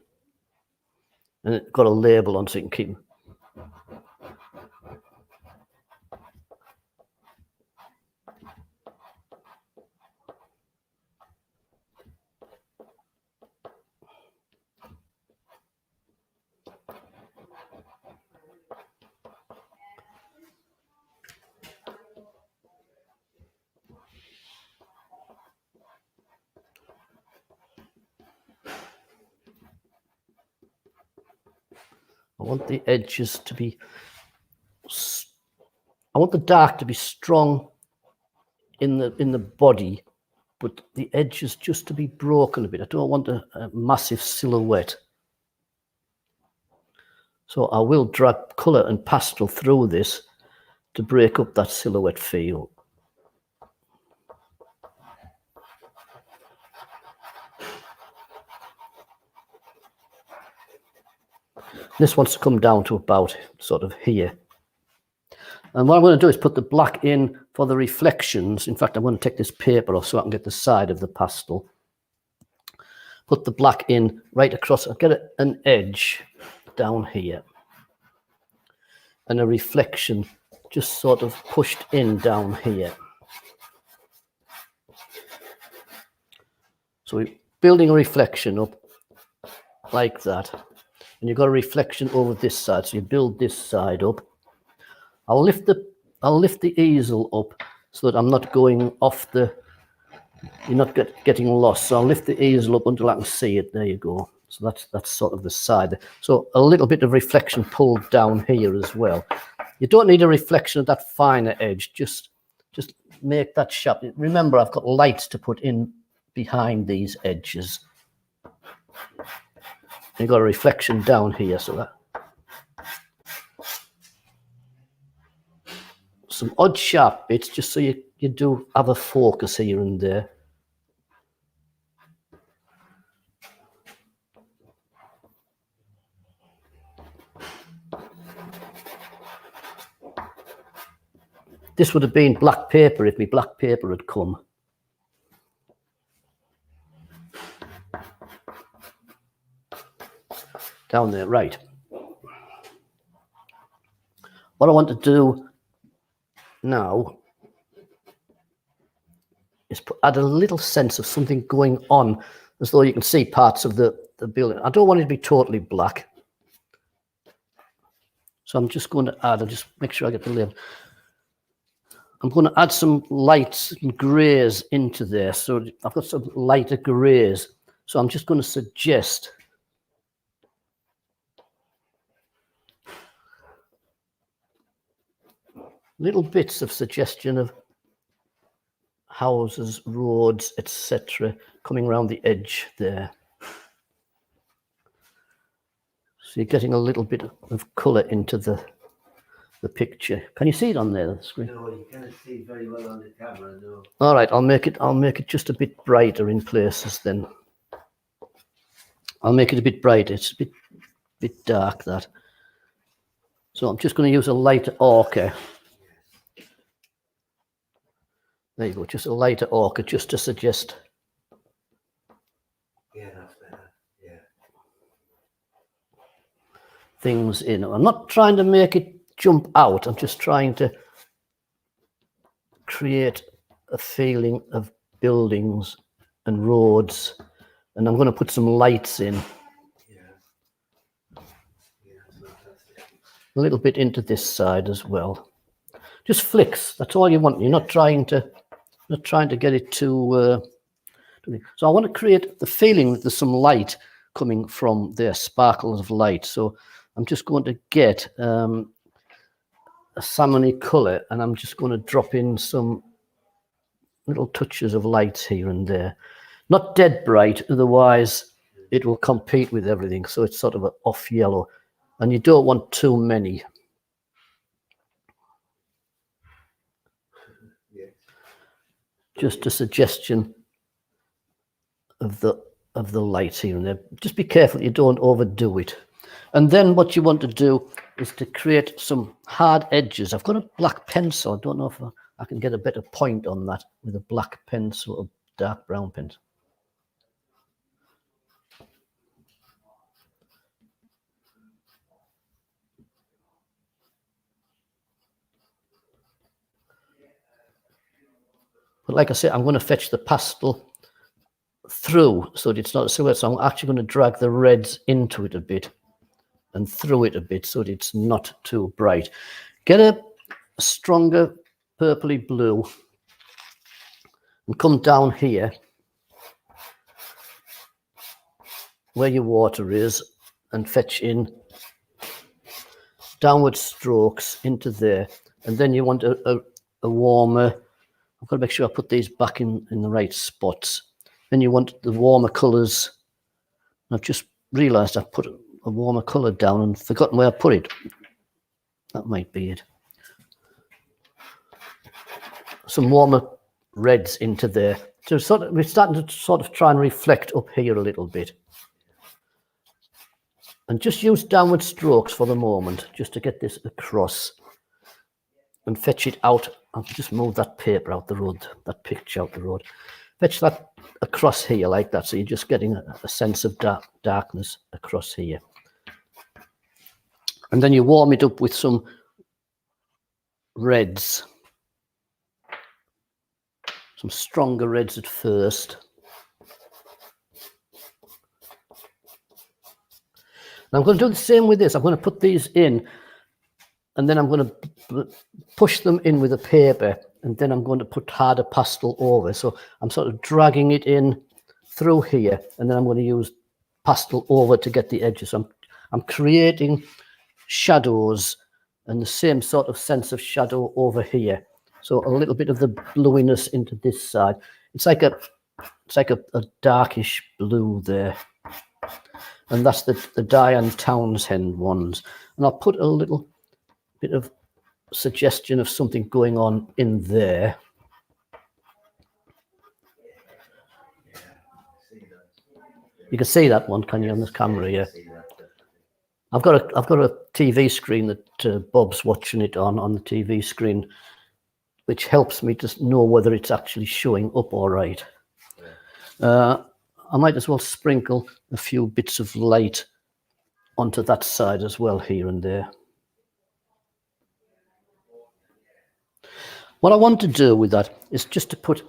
And it's got a label on so you can keep them. I want the edges to be, I want the dark to be strong in the body, but the edges just to be broken a bit. I don't want a massive silhouette. So I will drag colour and pastel through this to break up that silhouette feel. This wants to come down to about sort of here. And what I'm going to do is put the black in for the reflections. In fact, I'm going to take this paper off so I can get the side of the pastel. Put the black in right across, I'll get an edge down here. And a reflection just sort of pushed in down here. So we're building a reflection up like that. And you've got a reflection over this side, so you build this side up. I'll lift the easel up so that I'm not going off you're not getting lost. So I'll lift the easel up until I can see it. There you go. So that's sort of the side. So a little bit of reflection pulled down here as well. You don't need a reflection of that finer edge. Just make that sharp. Remember, I've got lights to put in behind these edges. You've got a reflection down here, so that some odd sharp bits, just so you do have a focus here and there. This would have been black paper if my black paper had come. Down there, right. What I want to do now is add a little sense of something going on, as though you can see parts of the building. I don't want it to be totally black. So I'm just going to add, I'll just make sure I get the label. I'm going to add some lights and greys into there. So I've got some lighter greys. So I'm just going to suggest little bits of suggestion of houses, roads, etc. coming around the edge there. So you're getting a little bit of colour into the picture. Can you see it on there, the screen? No, you can't see very well on the camera, no. All right, I'll make it just a bit brighter in places then. I'll make it a bit brighter. It's a bit dark, that. So I'm just going to use a lighter ochre. There you go, just a lighter ochre, just to suggest. Yeah, that's better. Yeah. Things in. I'm not trying to make it jump out. I'm just trying to create a feeling of buildings and roads. And I'm going to put some lights in. Yeah. Yeah, that's fantastic. A little bit into this side as well. Just flicks. That's all you want. You're not trying to get it too. So I want to create the feeling that there's some light coming from there, sparkles of light. So I'm just going to get a salmony colour, and I'm just going to drop in some little touches of light here and there. Not dead bright, otherwise it will compete with everything. So it's sort of an off yellow, and you don't want too many. Yeah. Just a suggestion of the light here and there. Just be careful you don't overdo it. And then what you want to do is to create some hard edges. I've got a black pencil. I don't know if I can get a better point on that with a black pencil or dark brown pencil. But like I said, I'm going to fetch the pastel through so that it's not a silhouette. So I'm actually going to drag the reds into it a bit and through it a bit so that it's not too bright. Get a stronger purpley blue and come down here where your water is and fetch in downward strokes into there. And then you want a warmer, I've got to make sure I put these back in the right spots. Then you want the warmer colours. I've just realised I've put a warmer colour down and forgotten where I put it. That might be it. Some warmer reds into there. So we're starting to sort of try and reflect up here a little bit. And just use downward strokes for the moment, just to get this across and fetch it out. I'll just move that paper out the road, that picture out the road. Fetch that across here like that, so you're just getting a sense of darkness across here. And then you warm it up with some reds, some stronger reds at first. And I'm going to do the same with this. I'm going to put these in, and then I'm going to push them in with a paper, and then I'm going to put harder pastel over. So I'm sort of dragging it in through here, and then I'm going to use pastel over to get the edges. I'm creating shadows and the same sort of sense of shadow over here. So a little bit of the bluiness into this side. It's like a darkish blue there. And that's the Diane Townsend ones. And I'll put a little bit of suggestion of something going on in there. You can see that one, can you, on this camera? Yeah. I've got a TV screen that Bob's watching it on the TV screen, which helps me to know whether it's actually showing up all right. I might as well sprinkle a few bits of light onto that side as well, here and there. What I want to do with that is just to put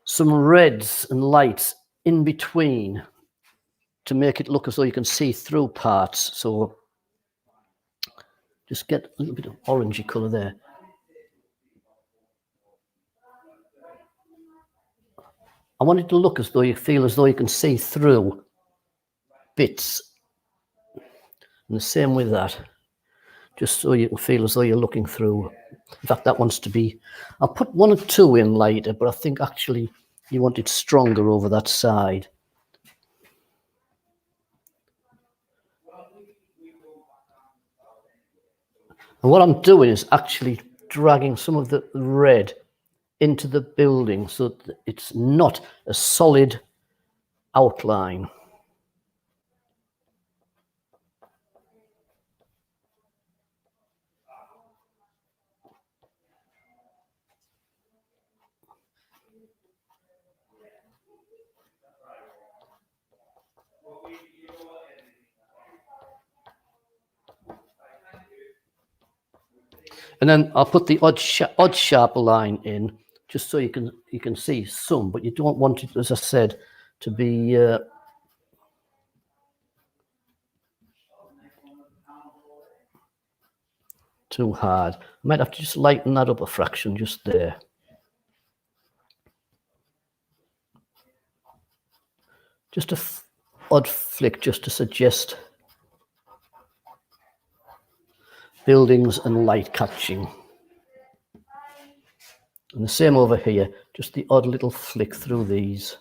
some reds and lights in between to make it look as though you can see through parts. So just get a little bit of orangey colour there. I want it to look as though you feel as though you can see through bits. And the same with that. Just so you can feel as though you're looking through. In fact, that wants to be... I'll put one or two in later, but I think actually you want it stronger over that side. And what I'm doing is actually dragging some of the red into the building so that it's not a solid outline. And then I'll put the odd sharp line in, just so you can see some, but you don't want it, as I said, to be too hard. I might have to just lighten that up a fraction just there. Just a odd flick just to suggest buildings and light catching. And the same over here, just the odd little flick through these.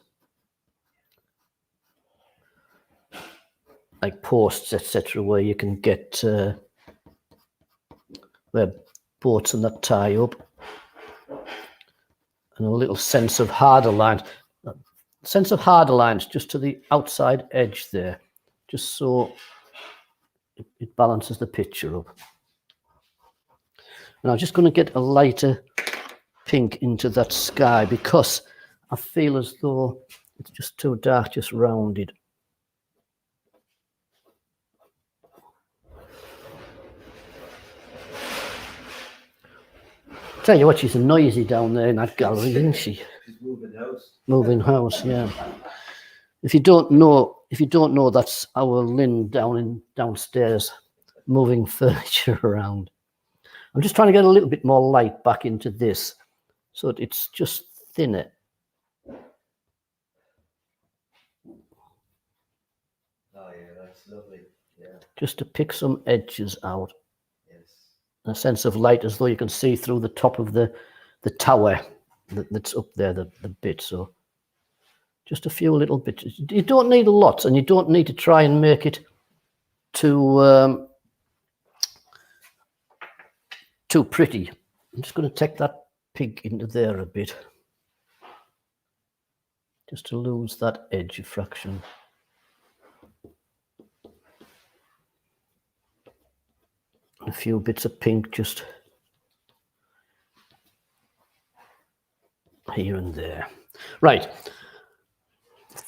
Like posts, etc., where you can get where boats and that tie up. And a little sense of harder lines. Sense of harder lines just to the outside edge there, just so it balances the picture up. And I'm just going to get a lighter pink into that sky because I feel as though it's just too dark, just rounded. Tell you what, she's noisy down there in that gallery, isn't she? She's moving house. Moving house, yeah. If you don't know, that's our Lynn downstairs moving furniture around. I'm just trying to get a little bit more light back into this so that it's just thinner. Oh yeah, that's lovely. Yeah. Just to pick some edges out. Yes. A sense of light as though you can see through the top of the tower that's up there, the bit. So just a few little bits. You don't need a lot, and you don't need to try and make it too pretty. I'm just going to take that pink into there a bit, just to lose that edge fraction. A few bits of pink just here and there. Right.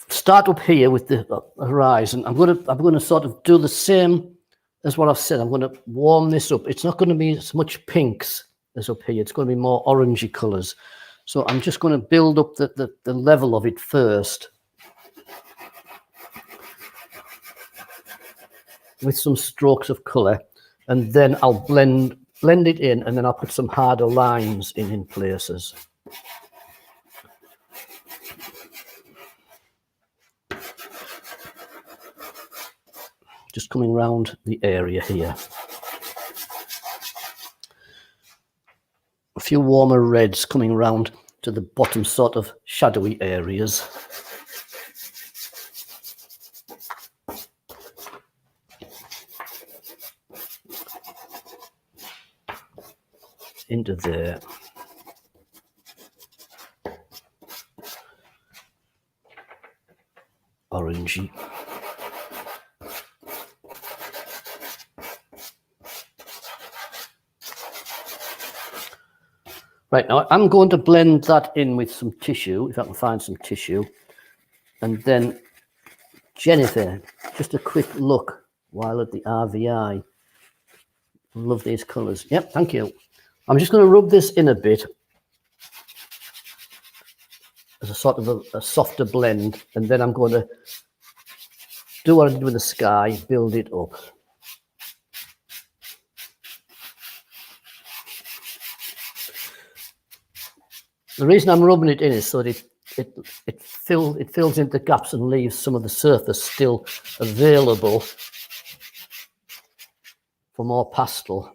Start up here with the horizon. I'm going to sort of do the same as what I've said. I'm going to warm this up. It's not going to be as much pinks as up here. It's going to be more orangey colours. So I'm just going to build up the level of it first with some strokes of colour, and then I'll blend it in, and then I'll put some harder lines in places. Just coming around the area here. A few warmer reds coming around to the bottom sort of shadowy areas. Into there. Orangey. Right, now I'm going to blend that in with some tissue, if I can find some tissue. And then, Jennifer, just a quick look while at the RVI. Love these colours. Yep, thank you. I'm just going to rub this in a bit as a sort of a softer blend, and then I'm going to do what I did with the sky, build it up. The reason I'm rubbing it in is so that it fills in the gaps and leaves some of the surface still available for more pastel.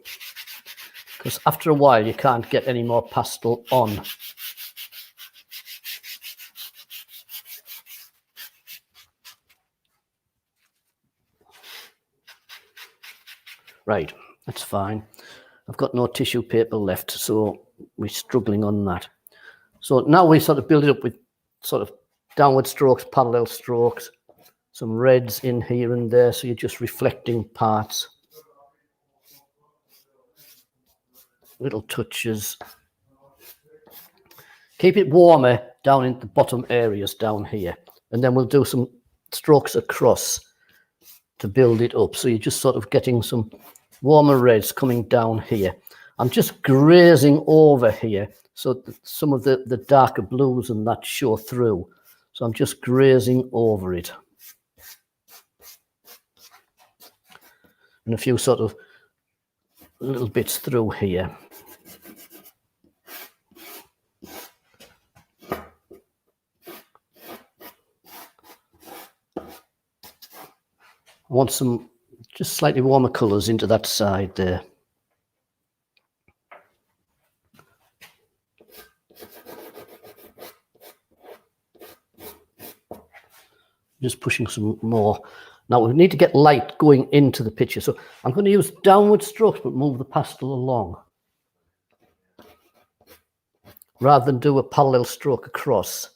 Because after a while you can't get any more pastel on. Right, that's fine. I've got no tissue paper left, so we're struggling on that. So now we sort of build it up with sort of downward strokes, parallel strokes, some reds in here and there, so you're just reflecting parts. Little touches. Keep it warmer down in the bottom areas down here, and then we'll do some strokes across to build it up. So you're just sort of getting some warmer reds coming down here. I'm just grazing over here so that some of the darker blues and that show through. So I'm just grazing over it. And a few sort of little bits through here. I want some just slightly warmer colours into that side there. Just pushing some more. Now we need to get light going into the picture. So I'm going to use downward strokes but move the pastel along. Rather than do a parallel stroke across.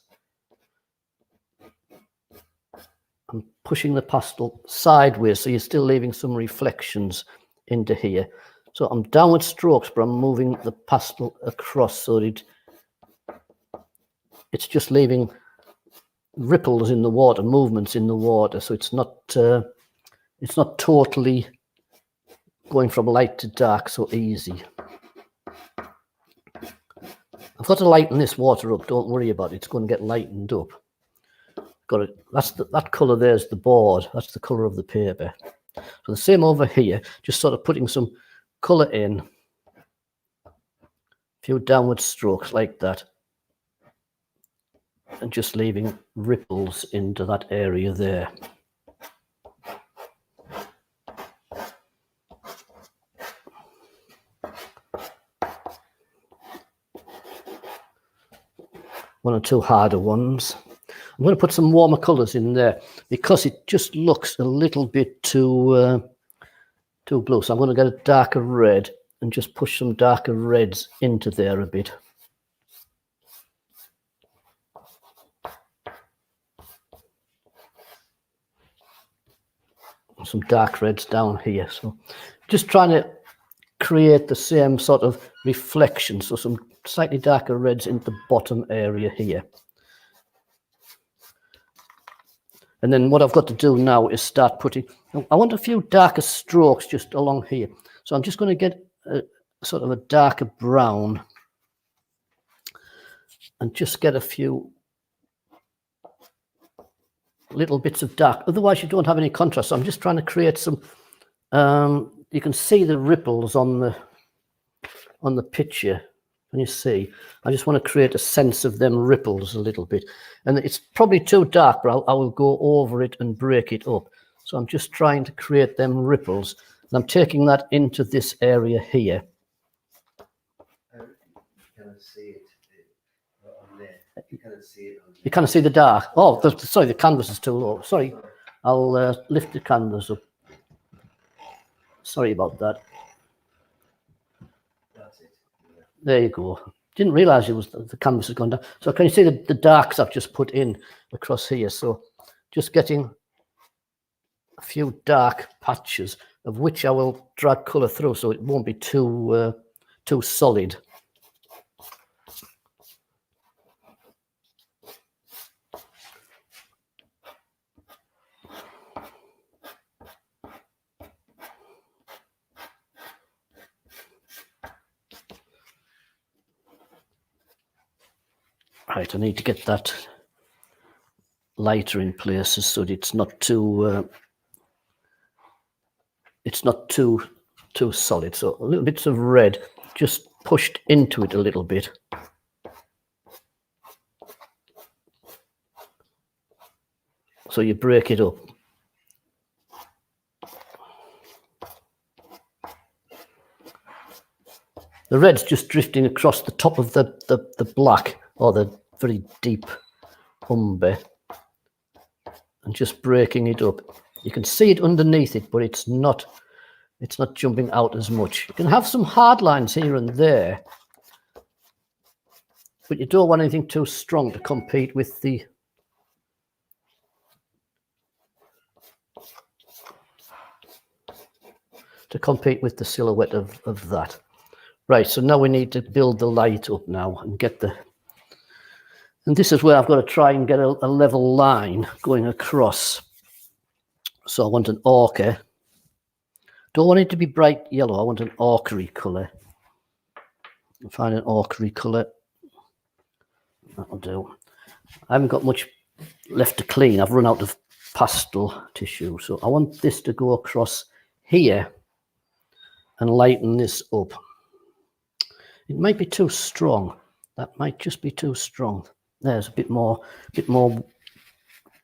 I'm pushing the pastel sideways, so you're still leaving some reflections into here. So I'm downward strokes, but I'm moving the pastel across so that it's just leaving ripples in the water, movements in the water. So it's not totally going from light to dark so easy. I've got to lighten this water up. Don't worry about it. It's going to get lightened up. Got it. That colour there's the board. That's the colour of the paper. So the same over here. Just sort of putting some colour in. A few downward strokes like that. And just leaving ripples into that area there. One or two harder ones. I'm going to put some warmer colours in there because it just looks a little bit too blue. So I'm going to get a darker red and just push some darker reds into there a bit. Some dark reds down here. So just trying to create the same sort of reflection. So some slightly darker reds in the bottom area here. And then what I've got to do now is start putting, I want a few darker strokes just along here. So I'm just going to get a sort of a darker brown and just get a few little bits of dark. Otherwise you don't have any contrast. So I'm just trying to create some, you can see the ripples on the picture. Can you see? I just want to create a sense of them ripples a little bit. And it's probably too dark, but I will go over it and break it up. So I'm just trying to create them ripples. And I'm taking that into this area here. You cannot see it on there. You cannot see it on there. You can't see the dark. Oh, sorry, the canvas is too low. Sorry, I'll lift the canvas up. Sorry about that. That's it. Yeah. There you go. Didn't realise it was the canvas has gone down. So can you see the darks I've just put in across here? So just getting a few dark patches of which I will drag colour through so it won't be too solid. Right, I need to get that lighter in places so that it's not too solid. So a little bits of red just pushed into it a little bit. So you break it up. The red's just drifting across the top of the black or the very deep umber and just breaking it up. You can see it underneath it, but it's not It's not jumping out as much. You can have some hard lines here and there, but you don't want anything too strong to compete with the silhouette of that. Right, so now we need to build the light up now and get the, and this is where I've got to try and get a level line going across. So I want an ochre. Don't want it to be bright yellow, I want an ochre colour. Find an ochre colour. That'll do. I haven't got much left to clean. I've run out of pastel tissue. So I want this to go across here and lighten this up. It might be too strong. That might just be too strong. There's a bit more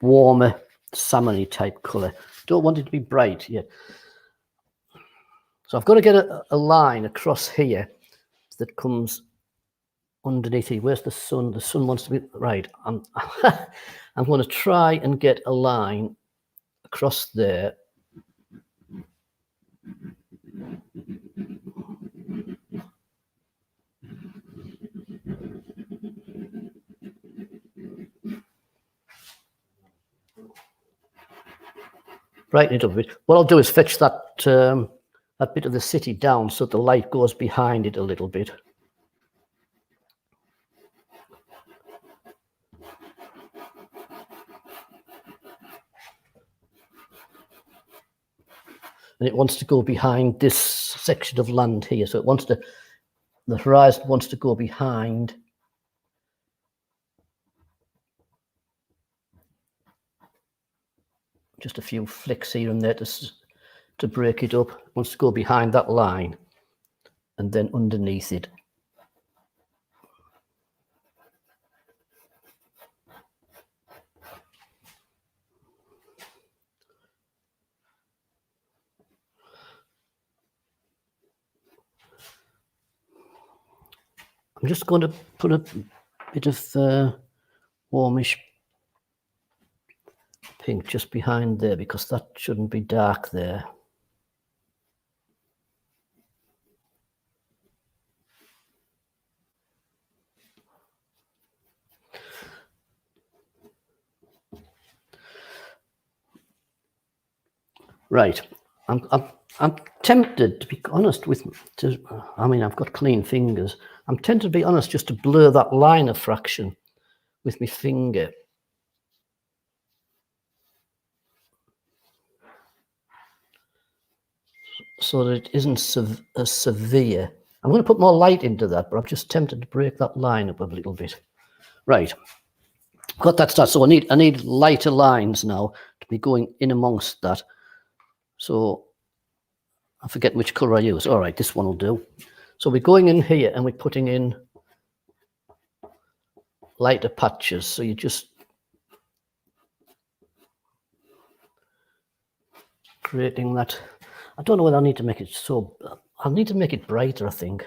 warmer, salmon-y type colour. Don't want it to be bright yet. So I've got to get a line across here that comes underneath here. Where's the sun? The sun wants to be right. I'm going to try and get a line across there. Brighten it up a bit. What I'll do is fetch that that bit of the city down so the light goes behind it a little bit. And it wants to go behind this section of land here. So it wants to, the horizon wants to go behind just a few flicks here and there to break it up. It wants to go behind that line and then underneath it. I'm just going to put a bit of warmish pink just behind there because that shouldn't be dark there. Right, I'm tempted, to be honest I mean, I've got clean fingers. I'm tempted, to be honest, just to blur that line a fraction with my finger. So that it isn't as severe. I'm going to put more light into that, but I'm just tempted to break that line up a little bit. Right, got that started. So I need lighter lines now to be going in amongst that. So I forget which colour I use. All right, this one will do. So we're going in here and we're putting in lighter patches. So you just creating that. I don't know whether I need to make it so. I need to make it brighter, I think.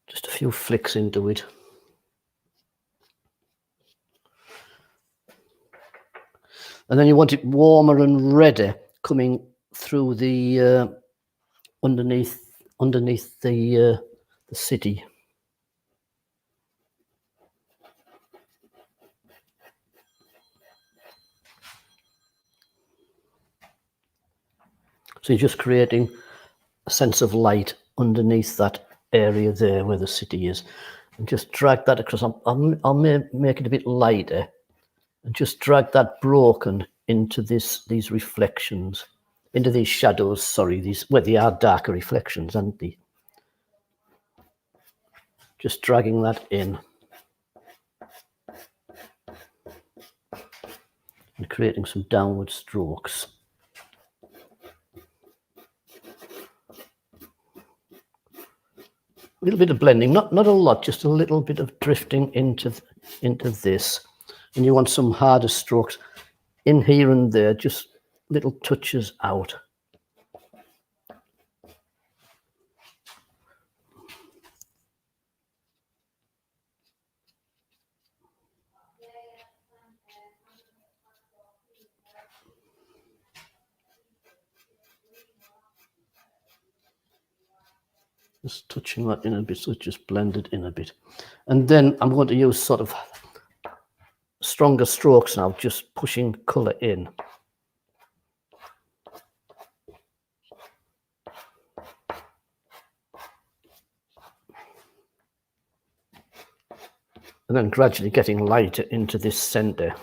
Just a few flicks into it. And then you want it warmer and redder coming through the underneath the city. So you're just creating a sense of light underneath that area there where the city is, and just drag that across. I'll make it a bit lighter and just drag that broken into these reflections, into these shadows, sorry, well, they are darker reflections, aren't they? Just dragging that in and creating some downward strokes. A little bit of blending, not a lot, just a little bit of drifting into this. And you want some harder strokes in here and there, just little touches out. Just touching that in a bit, so it just blended in a bit. And then I'm going to use sort of stronger strokes now, just pushing colour in. And then gradually getting lighter into this centre.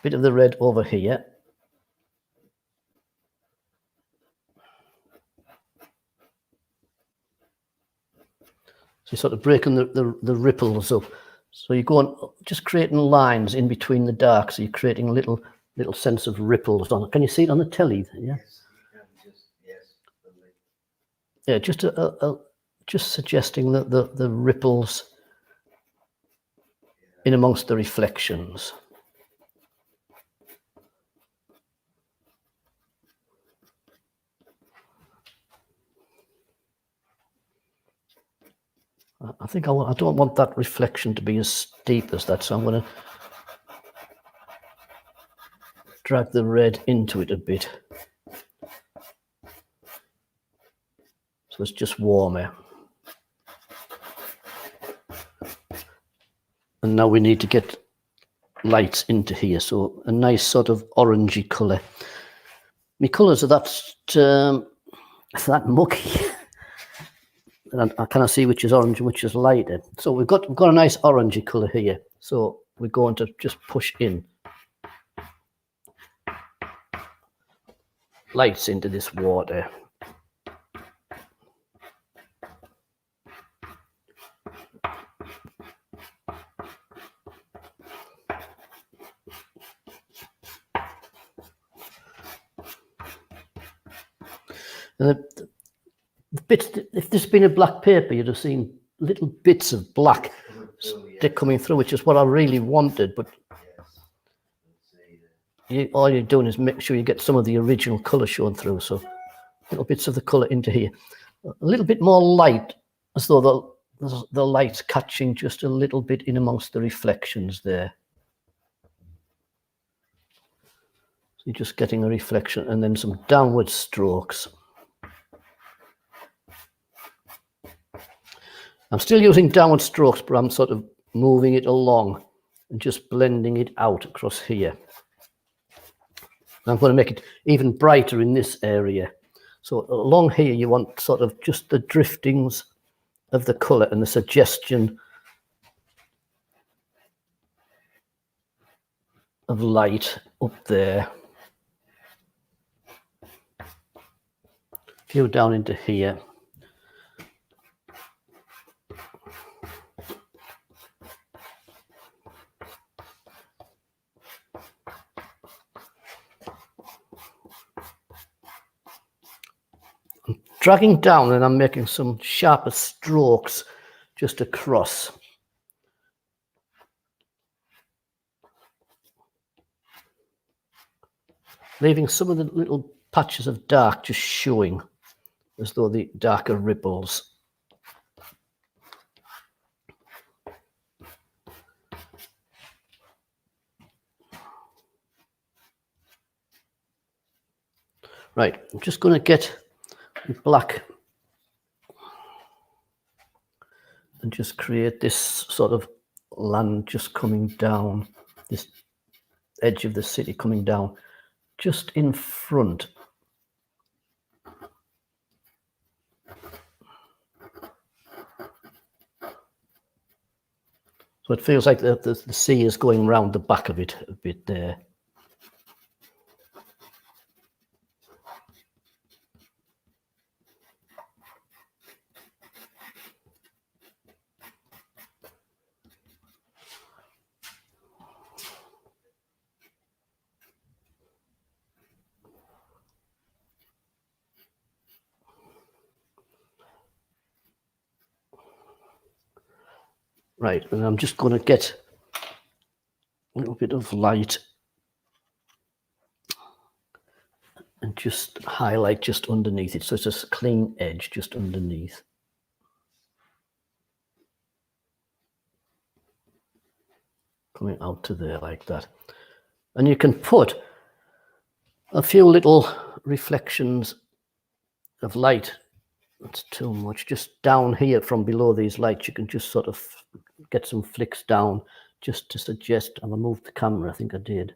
Bit of the red over here. So you're sort of breaking the ripples up. So you're going, just creating lines in between the dark. So you're creating a little sense of ripples on it. Can you see it on the telly? Yeah. Yes, you can just, yes. Yeah, just just suggesting that the ripples in amongst the reflections. I think I don't want that reflection to be as steep as that, so I'm going to drag the red into it a bit. So it's just warmer. And now we need to get lights into here, so a nice sort of orangey colour. My colours are that mucky. And I cannot see which is orange and which is lighter. So we've got a nice orangey colour here. So we're going to just push in lights into this water. And the bits, if there's been a black paper, you'd have seen little bits of black stick coming through, which is what I really wanted. But all you're doing is make sure you get some of the original colour showing through. So little bits of the colour into here. A little bit more light, as though the light's catching just a little bit in amongst the reflections there. So you're just getting a reflection and then some downward strokes. I'm still using downward strokes, but I'm sort of moving it along and just blending it out across here. I'm going to make it even brighter in this area. So along here, you want sort of just the driftings of the colour and the suggestion of light up there. A few down into here. Dragging down, and I'm making some sharper strokes just across. Leaving some of the little patches of dark just showing as though the darker ripples. Right, I'm just going to get black and just create this sort of land just coming down, this edge of the city coming down just in front. So it feels like the sea is going round the back of it a bit there. Right, and I'm just going to get a little bit of light and just highlight just underneath it. So it's just a clean edge just underneath. Coming out to there like that. And you can put a few little reflections of light. It's too much. Just down here from below these lights, you can just sort of get some flicks down just to suggest. And I moved the camera, I think I did.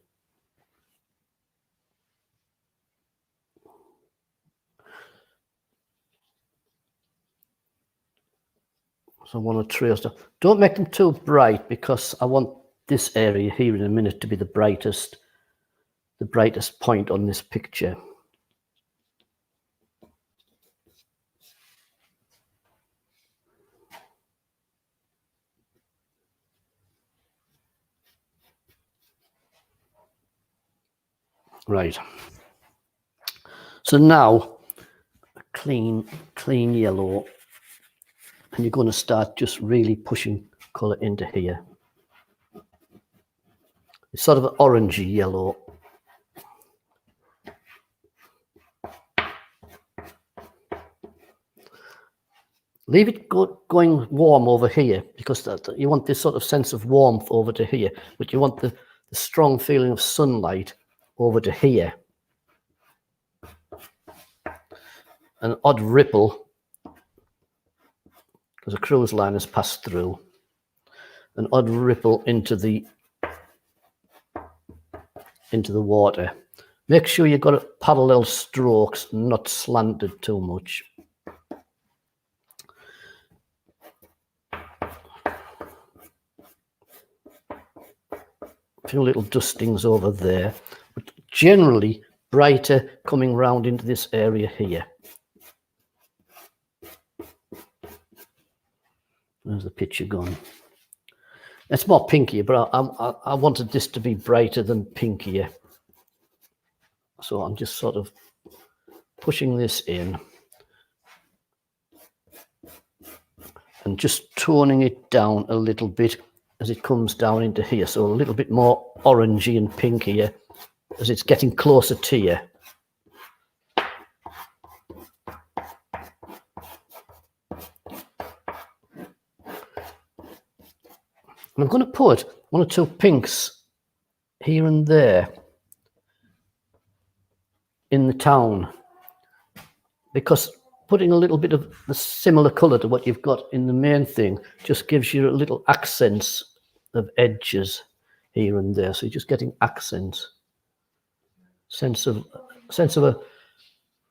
So I want to trace them. Don't make them too bright because I want this area here in a minute to be the brightest point on this picture. Right. So now a clean yellow, and you're going to start just really pushing colour into here. It's sort of an orangey yellow. Leave it going warm over here because you want this sort of sense of warmth over to here, but you want the strong feeling of sunlight over to here. An odd ripple because a cruise line has passed through. An odd ripple into the water. Make sure you've got parallel strokes, not slanted too much. A few little dustings over there, but generally brighter coming round into this area here. There's the picture gone. It's more pinkier, but I wanted this to be brighter than pinkier. So I'm just sort of pushing this in and just toning it down a little bit as it comes down into here. So a little bit more orangey and pinkier as it's getting closer to you. And I'm going to put one or two pinks here and there in the town, because putting a little bit of the similar colour to what you've got in the main thing just gives you a little accents of edges here and there. So you're just getting accents, sense of a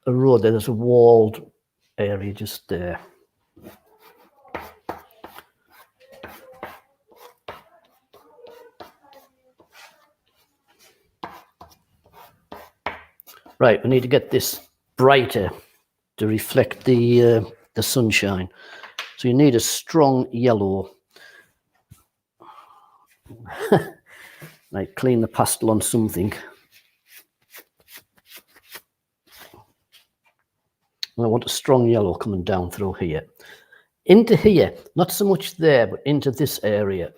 road there. There's a walled area just there. Right, we need to get this brighter to reflect the sunshine. So you need a strong yellow. Like clean the pastel on something. And I want a strong yellow coming down through here. Into here, not so much there, but into this area.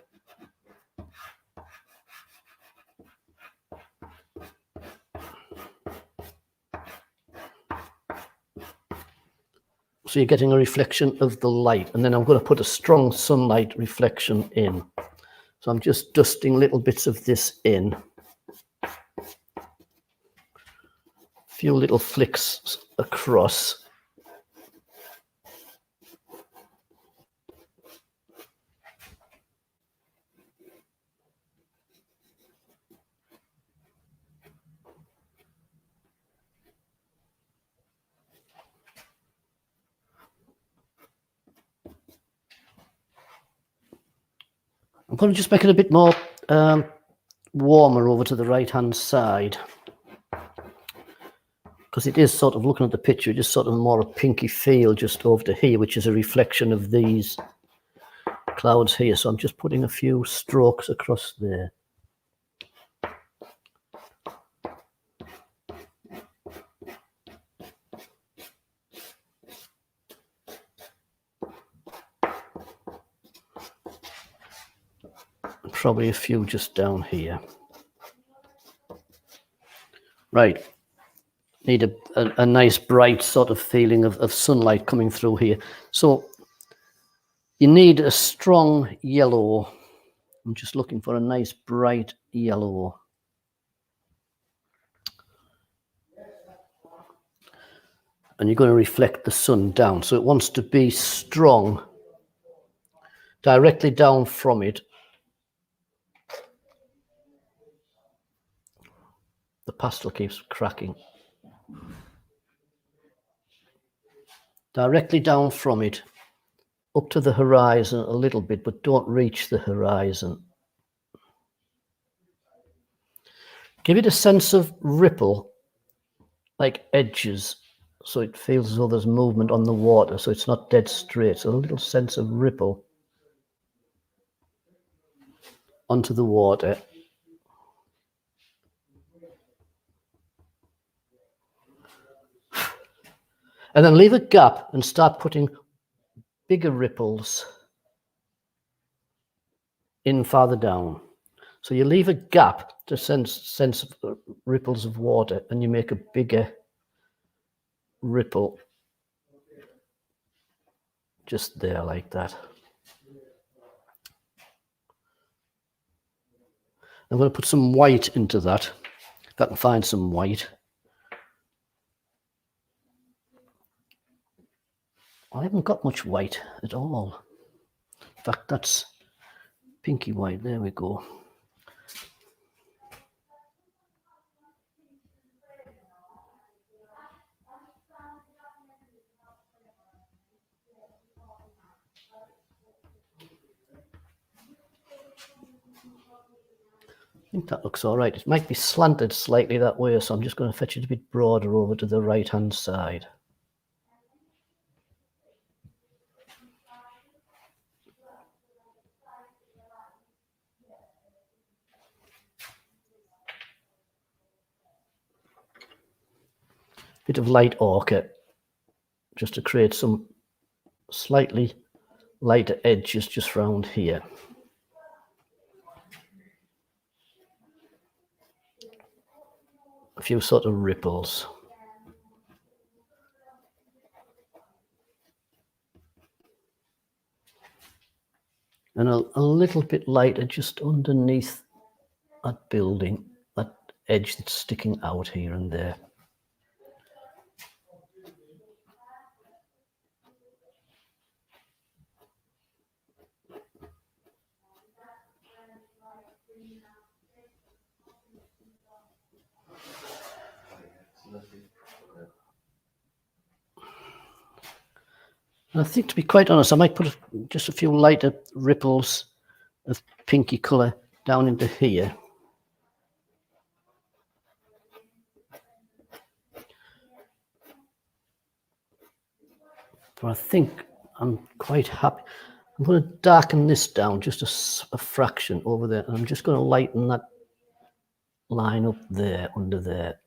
So you're getting a reflection of the light, and then I'm going to put a strong sunlight reflection in. So I'm just dusting little bits of this in. A few little flicks across. I'm going to just make it a bit more warmer over to the right hand side, because it is sort of, looking at the picture, just sort of more a pinky feel just over to here, which is a reflection of these clouds here. So I'm just putting a few strokes across there. probably a few just down here. Right. Need a nice bright sort of feeling of sunlight coming through here. So you need a strong yellow. I'm just looking for a nice bright yellow. And you're going to reflect the sun down. So it wants to be strong directly down from it. The pastel keeps cracking. Directly down from it, up to the horizon a little bit, but don't reach the horizon. Give it a sense of ripple, like edges, so it feels as though there's movement on the water, so it's not dead straight. So a little sense of ripple onto the water. And then leave a gap and start putting bigger ripples in farther down. So you leave a gap to sense of ripples of water, and you make a bigger ripple just there like that. I'm going to put some white into that, if I can find some white. I haven't got much white at all. In fact, that's pinky white. There we go. I think that looks all right. It might be slanted slightly that way, so I'm just going to fetch it a bit broader over to the right-hand side. Bit of light ochre, just to create some slightly lighter edges just round here. A few sort of ripples. And a little bit lighter just underneath that building, that edge that's sticking out here and there. And I think, to be quite honest, I might put just a few lighter ripples of pinky colour down into here. But I think I'm quite happy. I'm going to darken this down just a fraction over there. And I'm just going to lighten that line up there, under there.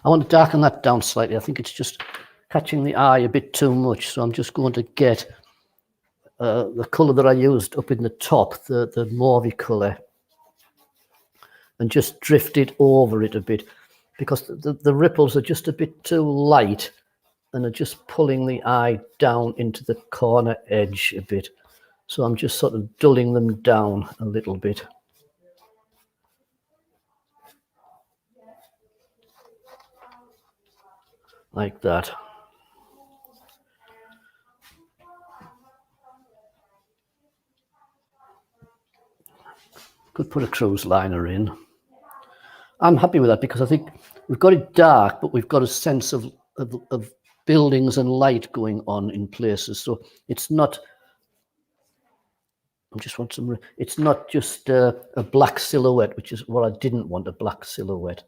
I want to darken that down slightly. I think it's just catching the eye a bit too much. So I'm just going to get the colour that I used up in the top, the mauvey colour, and just drift it over it a bit, because the ripples are just a bit too light and are just pulling the eye down into the corner edge a bit. So I'm just sort of dulling them down a little bit. Like that. Could put a cruise liner in. I'm happy with that because I think we've got it dark, but we've got a sense of buildings and light going on in places. So it's not, I just want some, it's not just a black silhouette, which is what I didn't want, a black silhouette.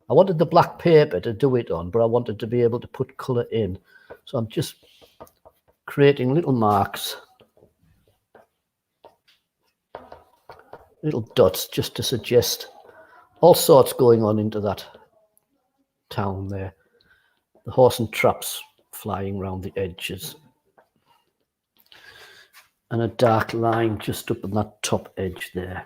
I wanted the black paper to do it on, but I wanted to be able to put colour in. So I'm just creating little marks, little dots, just to suggest all sorts going on into that town there. The horse and traps flying round the edges. And a dark line just up on that top edge there.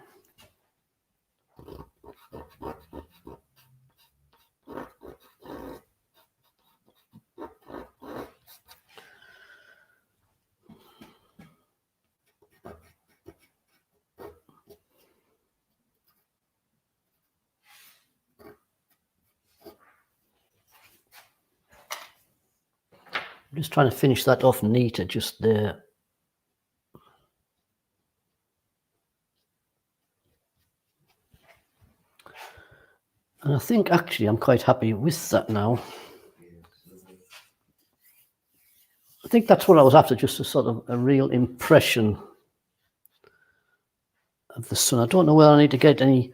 I'm just trying to finish that off neater just there. And I think actually I'm quite happy with that now. I think that's what I was after, just a sort of a real impression of the sun. I don't know whether I need to get any,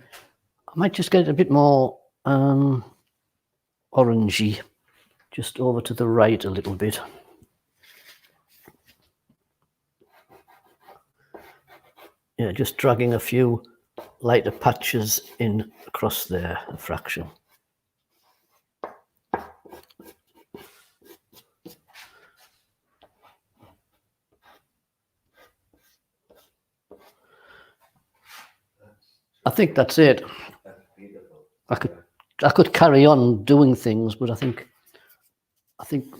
I might just get a bit more orangey, just over to the right a little bit. Yeah, just dragging a few lighter patches in across there, a fraction. I think that's it. That's beautiful. I could carry on doing things, but I think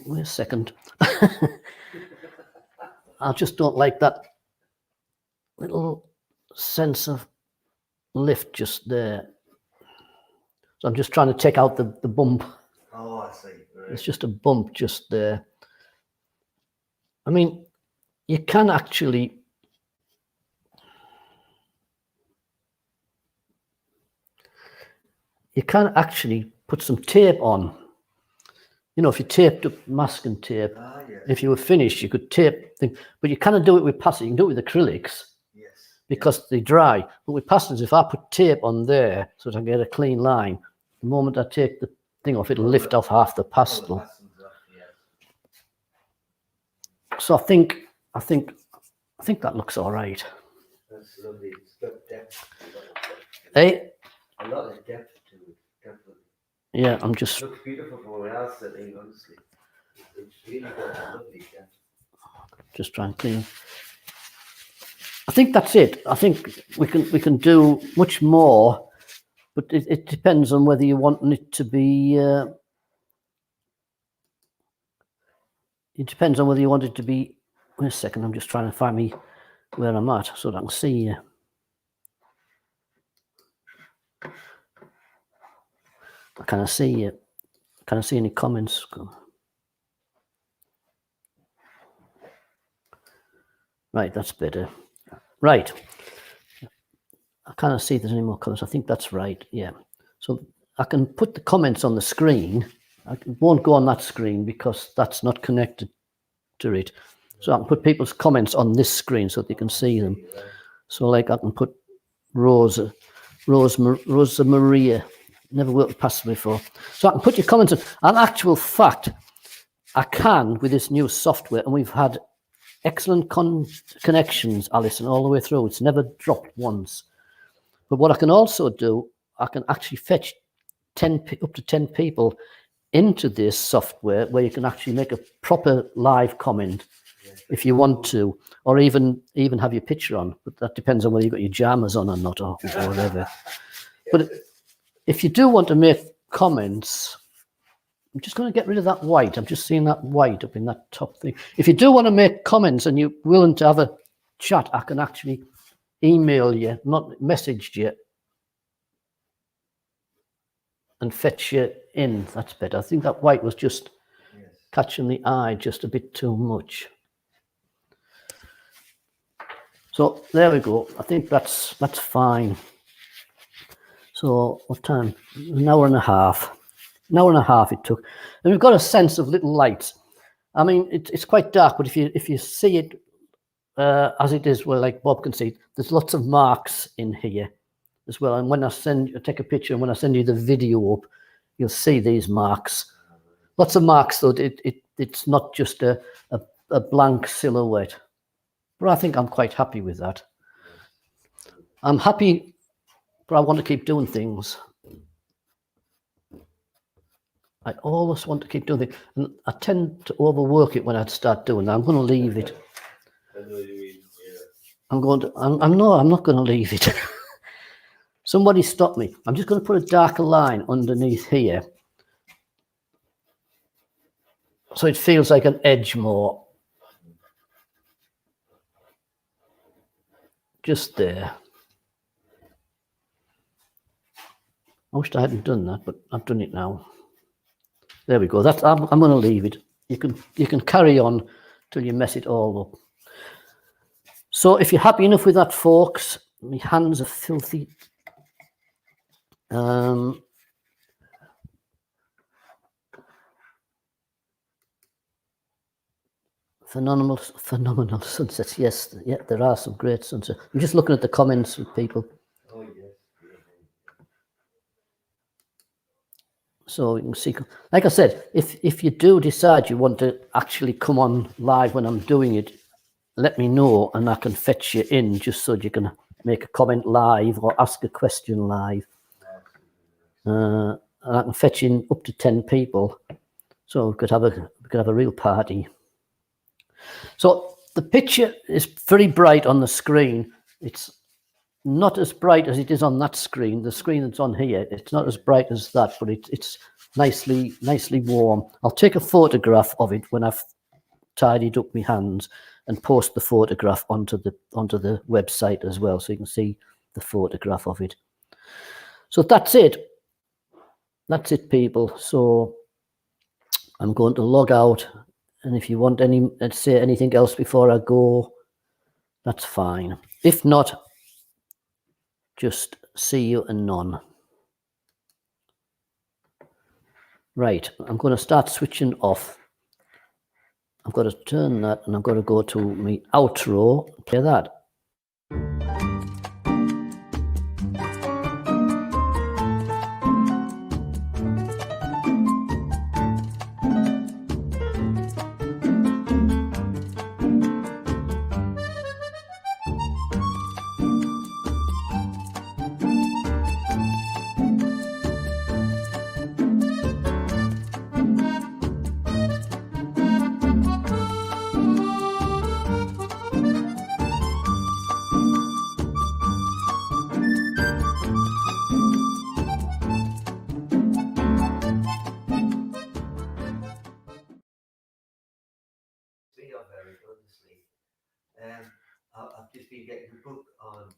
wait a second. I just don't like that little sense of lift just there. So I'm just trying to take out the bump. Oh, I see. Right. It's just a bump just there. I mean, you can actually put some tape on. You know, if you taped up masking tape, Yes. if you were finished, you could tape things, but you cannot do it with pastel. You can do it with acrylics Yes. because they dry. But with pastels, if I put tape on there so that I get a clean line, the moment I take the thing off, it'll lift off half the pastel. Pastels up, yes. So I think that looks all right. That's lovely. It's got depth. Hey, A lot of depth to it. Definitely. yeah, I'm just Looks beautiful from where I was sitting, honestly. It's really got a lovely depth. trying to clean. I think that's it. I think we can do much more, but it depends on whether you want it to be. It depends on whether you want it to be. Wait a second. I'm just trying to find me where I'm at so that I can see you. Can I see you? Can I see any comments? Right, that's better. Right. I can't see if there's any more comments. I think that's right. Yeah. So I can put the comments on the screen. I won't go on that screen because that's not connected to it. So I can put people's comments on this screen so they can see them. So like I can put Rosa Maria. Never worked with pastel before. So I can put your comments on. And actual fact, I can with this new software, and we've had excellent connections, Alison, all the way through. It's never dropped once. But what I can also do, I can actually fetch up to 10 people into this software where you can actually make a proper live comment if you want to, or even have your picture on. But that depends on whether you've got your jammers on or not, or whatever. But if you do want to make comments, I'm just going to get rid of that white. I'm just seeing that white up in that top thing. If you do want to make comments and you're willing to have a chat, I can actually email you, not message you, and fetch you in. That's better. I think that white was just catching the eye just a bit too much. So there we go. I think that's fine. So what time? An hour and a half. An hour and a half it took. And we've got a sense of little lights. I mean, it's quite dark, but if you see it as it is, well, like Bob can see, there's lots of marks in here as well. And when I take a picture, and when I send you the video up, you'll see these marks. Lots of marks, though. It's not just a blank silhouette. But I think I'm quite happy with that. I'm happy, but I want to keep doing things. I always want to keep doing it, and I tend to overwork it when I start doing that. I'm going to leave it. I know what you mean. Yeah. I'm not going to leave it. Somebody stop me. I'm just going to put a darker line underneath here, so it feels like an edge more. Just there. I wished I hadn't done that, but I've done it now. There we go. I'm going to leave it. You can carry on till you mess it all up. So if you're happy enough with that, folks, my hands are filthy. Phenomenal sunsets. Yes, yeah, there are some great sunsets. I'm just looking at the comments with people. Oh yes. So you can see, like I said, if you do decide you want to actually come on live when I'm doing it, let me know and I can fetch you in just so you can make a comment live or ask a question live. And I can fetch in up to 10 people, so we could have a real party. So the picture is very bright on the screen. It's not as bright as it is on that screen. The screen that's on here, it's not as bright as that, but it's nicely warm. I'll take a photograph of it when I've tidied up my hands and post the photograph onto the website as well, so you can see the photograph of it. So that's it. That's it, people. So I'm going to log out, and if you want to say anything else before I go, that's fine. If not, just see you anon. Right, I'm going to start switching off. I've got to turn that, and I've got to go to my outro. Play that. We are very honestly. I've just been getting a book on